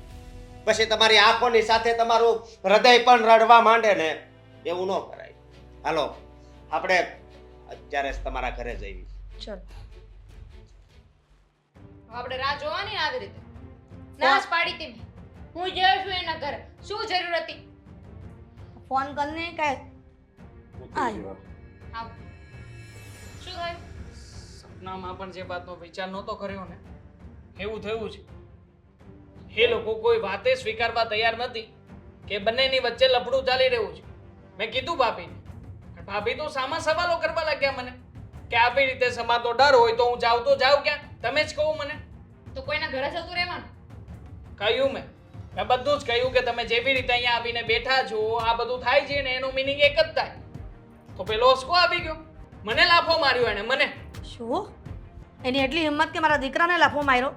પછી તમારી આંખોની સાથે તમારું હૃદય પણ રડવા માંડે ને એવું ન કરાય. હાલો આપણે અત્યારે જ તમારા ઘરે જઈએ. ચલો. આપણે રાહ જોવાની આવી રીતે ના જ પાડી હતી મેં. હું જઈ છું એના ઘરે. શું જરૂર હતી? ફોન કરીને કાંઈ આવ્યો. આવ. શું થયું? સપનામાં પણ જે વાતનો વિચાર નહોતો કર્યો ને એવું થયું છે. એ લોકો કોઈ વાતે સ્વીકારવા તૈયાર નથી કે બંનેની વચ્ચે લફડું ચાલી રહ્યું છે. મેં કીધું ભાભીને, ભાભી તો સામા સવાલો કરવા લાગ્યા મને કે આવી રીતે સમાતો ડર હોય તો હું જાઉં તો જાઉં ક્યાં? તમે જ કહો મને. તો કોઈના ઘરે જતું રહેવાનું? કહ્યું મેં બધું જ કહ્યું કે તમે જેવી રીતે અહીંયા આવીને બેઠા છો આ બધું થાય છે ને એનું મિનિંગ એક જ થાય. તો પેલો ઓસ્કો આવી ગયો, મને લાફો માર્યો એને. મને શું? એની એટલી હિંમત કે મારા દીકરાને લાફો માર્યો?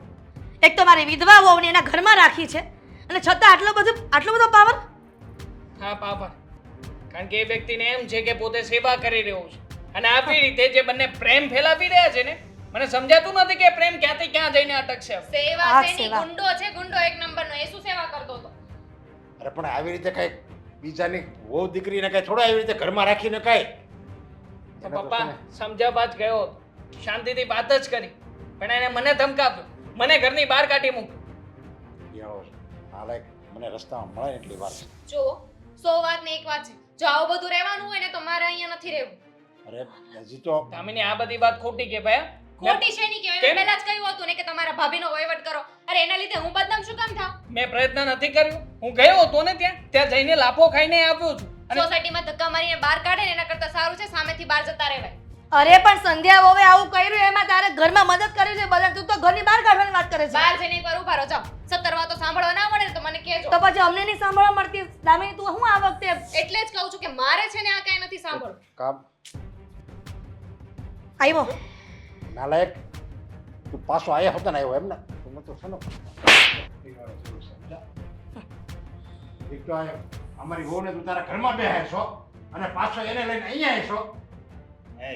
એક તો મારી વિધવા વહુને એના ઘરમાં રાખી છે અને છતાં આટલો બધો પાવર? હા પાપા, કારણ કે એ વ્યક્તિને એમ છે કે પોતે સેવા કરી રહ્યો છે અને આવી રીતે જે બંને પ્રેમ ફેલાવી રહ્યા છે ને મને સમજાતું નથી કે પ્રેમ ક્યાંથી ક્યાં જઈને અટકશે. સેવા આ છે ની સેવા. ગુંડો છે, ગુંડો એક નંબરનો. એ શું સેવા કરતો હતો? અરે પણ આવી રીતે કઈ બીજાની વહુ દીકરીને કઈ થોડા આવી રીતે ઘરમાં રાખીને કઈ તો પપ્પા સમજાવવા જ ગયો હતો, શાંતિથી વાત જ કરી, પણ એને મને ધમકાવ્યો, મને ઘરની બહાર કાઢી મૂક્યો. મને રસ્તામાં મળે એટલી વાર. જો 100 વાત ને એક વાત છે. જો આવું બધું રહેવાનું હોય ને તો મારે અહીંયા નથી રહેવું. અરે હજી તો દામિની આ બધી વાત ખોટી કે ભાઈ ખોટી છે નહીં કહેવાય. કેમ? મેં પહેલા જ કહ્યું હતું ને કે તમારા ભાભીનો વહીવટ કરો. અરે એના લીધે હું બદનામ શું કામ થાવ? મેં પ્રયત્ન નથી કર્યો. હું ગયો હતો ને ત્યાં જઈને લાફો ખાઈને આવ્યો છું. અને સોસાયટીમાં ધક્કા મારીને બહાર કાઢે ને એના કરતાં સારું છે સામેથી બહાર જતા રહેવાય. અરે પણ સંધ્યા વહુએ આવું કર્યું એમાં તારે ઘરમાં મદદ કરી છે બધા, તું તો ઘરની બહાર કાઢવાની વાત કરે છે. બહાર જઈને એકવાર ઉભા રહો જાઓ. 17 વાતો સાંભળવા ના મળે ને તો મને કહેજો. તો પછી અમને નહીં સાંભળવા મળતી દામિની, તું હું આ વખતે એટલે જ કહું છું કે મારે છે ને આ કાંઈ નથી સાંભળવું. કામ આવ્યો? નાલાયક તું પાછો આયા હતો ને આવ્યો એમ ને તું તો છે ને એક તો આ અમારી વહુને તું તારા ઘરમાં બેહાય છો અને પાછો એને લઈને અહીંયા આવ્યો છો. એ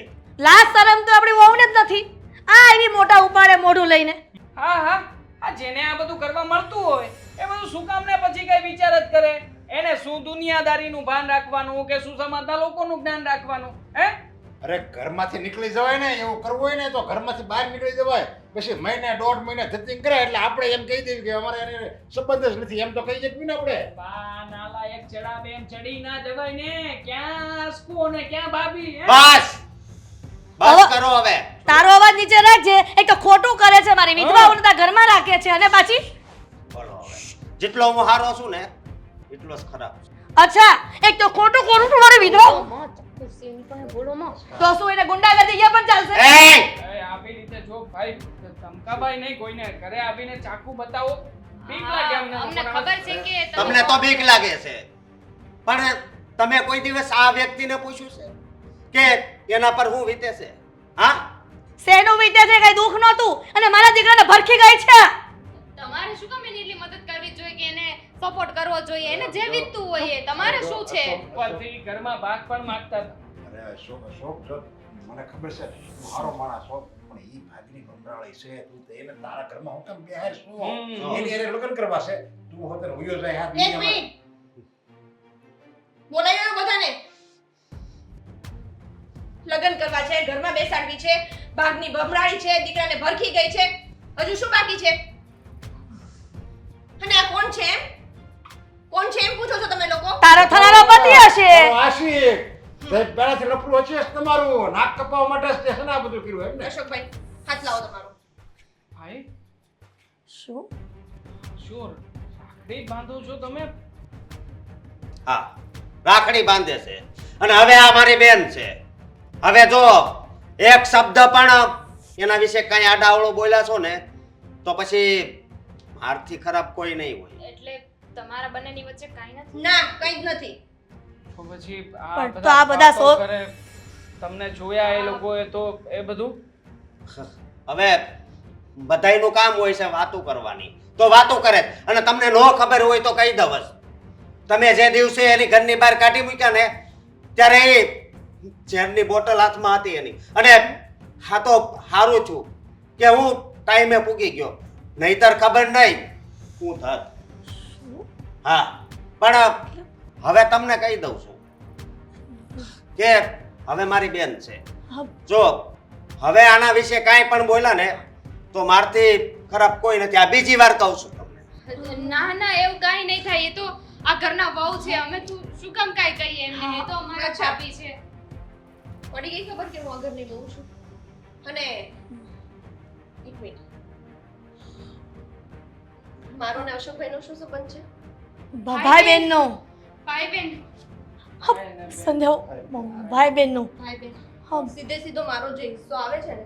લાજ શરમ તો આપણી વહુને જ નથી. આ આવી મોટા ઉપાડે મોઢું લઈને. હા હા આ જેને આ બધું કરવા મળતું હોય એ બધું શું કામ ને પછી કઈ વિચાર જ કરે? એને શું દુનિયાદારીનું ભાન રાખવાનું કે શું સમાજના લોકોનું જ્ઞાન રાખવાનું? હે અરે ઘરમાંથી નીકળી જવાય ને એવું કરવું હોય ને તો ઘરમાંથી બહાર નીકળી જવાય. પછી મહિને 1.5 મહિને ધતિંગ કરે એટલે આપણે એમ કહી દઈએ કે અમારે એને સંબંધ જ નથી એમ તો કહી શકીએ ને આપણે. બા નાલા એક ચડાવે એમ ચડી ના જવાય ને. ક્યાં સ્કૂ ને ક્યાં ભાભી? હે? બસ બસ કરો હવે. તારો અવાજ નીચે રાખજે. એક તો ખોટું કરે છે, મારી વિધવાઓને તારા ઘરમાં રાખે છે અને પાછી બોલો હવે. જેટલો હું હારો છું ને એટલો જ ખરાબ છું. અચ્છા એક તો ખોટું કરું છું મારી વિધવા, માં ચક્કુ સીન પણ બોલો માં. તો શું એને ગુંડાગર્દી અહીંયા પણ ચાલશે? એ એ આવી રીતે જો ભાઈ ધમકાભાઈ નહીં કોઈને ઘરે આવીને ચાકુ બતાવો. બીક લાગે અમને અમને લોકોને. ખબર છે કે તમને તો બીક લાગે છે, પણ તમે કોઈ દિવસ આ વ્યક્તિને પૂછ્યું છે કે એના પર હું વીતે છે? હા, શેનું વીતે છે? કઈ દુઃખ નહોતું અને મારા દીકરાને ભરખી ગઈ છે. તમારે શું કામ એની એટલી મદદ કરવી જોઈએ કે એને સપોર્ટ કરવો જોઈએ? એને જે વીતતું હોય એ તમારે શું છે? ઉપરથી ઘરમાં ભાગ પણ માંગતા હતા. અરે શોક જો મને ખબર છે તું હારો માણસ છો પણ ઈ ભાગની બંધાળી છે તું તો એને તારા ઘરમાં હું કેમ બેહાર શું એની એને લગ્ન કરવા છે તું હોતર હુયો જાય હાથ એક મિનિટ બોલાયો બધાને. લગ્ન કરવા છે, ઘરમાં બેસાડવી છે, ભાગની બમરાળી છે, દીકરાને ભરખી ગઈ છે, હજુ શું બાકી છે? અને આ કોણ છે એમ? કોણ છે એમ પૂછો છો તમે લોકો? તારો થનારો પતિ હશે. આશિક તે પહેલાથી લફડું હશે જ તમારું નાક કપાવવા માટે જ તે છે ને આ બધું કર્યું એમ ને. અશોકભાઈ હાથ લાવો તમારો. ભાઈ શું? શું રાખડી બાંધો છો તમે? હા, રાખડી બાંધે છે અને હવે આ મારી બેન છે. હવે જો એક શબ્દ પણ એના વિશે કઈ આડાવળો બોલ્યા છો ને તો પછી મારથી ખરાબ કોઈ નહીં હોય. એટલે તમારા બંનેની વચ્ચે કાંઈ નથી. ના કંઈ જ નથી. તો પછી પણ તો આ બધા વાતો સો- કરે. તમને જોયા એ લોકોએ તો એ બધું હવે બધાયનું કામ હોય છે વાતો કરવાની, તો વાતો કરે અને તમને ન ખબર હોય તો કહી દઉં. તમે જે દિવસે એની ઘરની બહાર કાઢી મૂક્યા ને ત્યારે એ ઝેરની બોટલ હાથમાં હતી એની, અને હા તો હારું છું કે હું ટાઈમે પૂગી ગયો, નહીતર ખબર નહીં હું થાત. હા, પણ હવે તમને કહી દઉં છું કે હવે મારી બેન છે. જો હવે આના વિશે કાંઈ પણ બોલ્યા ને તો મારથી ખરાબ કોઈ નથી. આ બીજી વાર કહું છું તમને. ના ના એવું કાંઈ નહીં થાય. એ તો આ ઘરના વહુ છે. અમે તો શું કામ કાંઈ કહીએ એમને? એ તો અમારા અચ્છા. ભાભી છે. પડી ગઈ ખબર કે હું આગળની બહુ છું. અને એક મિનિટ મારો ને અશોકભાઈનો શું સંબંધ છે? ભાઈ બહેનનો. ભાઈ બેન. સંધ્યા ભાઈ બહેનનો. ભાઈ બેન હા સીધે સીધો મારો જે હિસ્સો આવે છે ને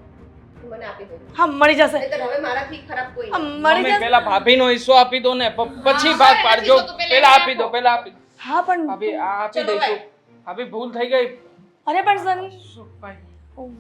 તું મને આપી દે. હા મળી જશે. નહીંતર હવે મારાથી ખરાબ કોઈ હા, નહીં. મળી મમ્મી જશે. પેલા ભાભીનો હિસ્સો આપી દો ને પછી હા, ભાગ હા, પાડજો. નથી તો પેલા પેલા એને આપી દો આપો. પેલા આપી દો. હા પણ ભાભી આ આપી ચલો દઈશું. ભાભી ભૂલ થઈ ગઈ. અરે પણ શું ભાઈ સન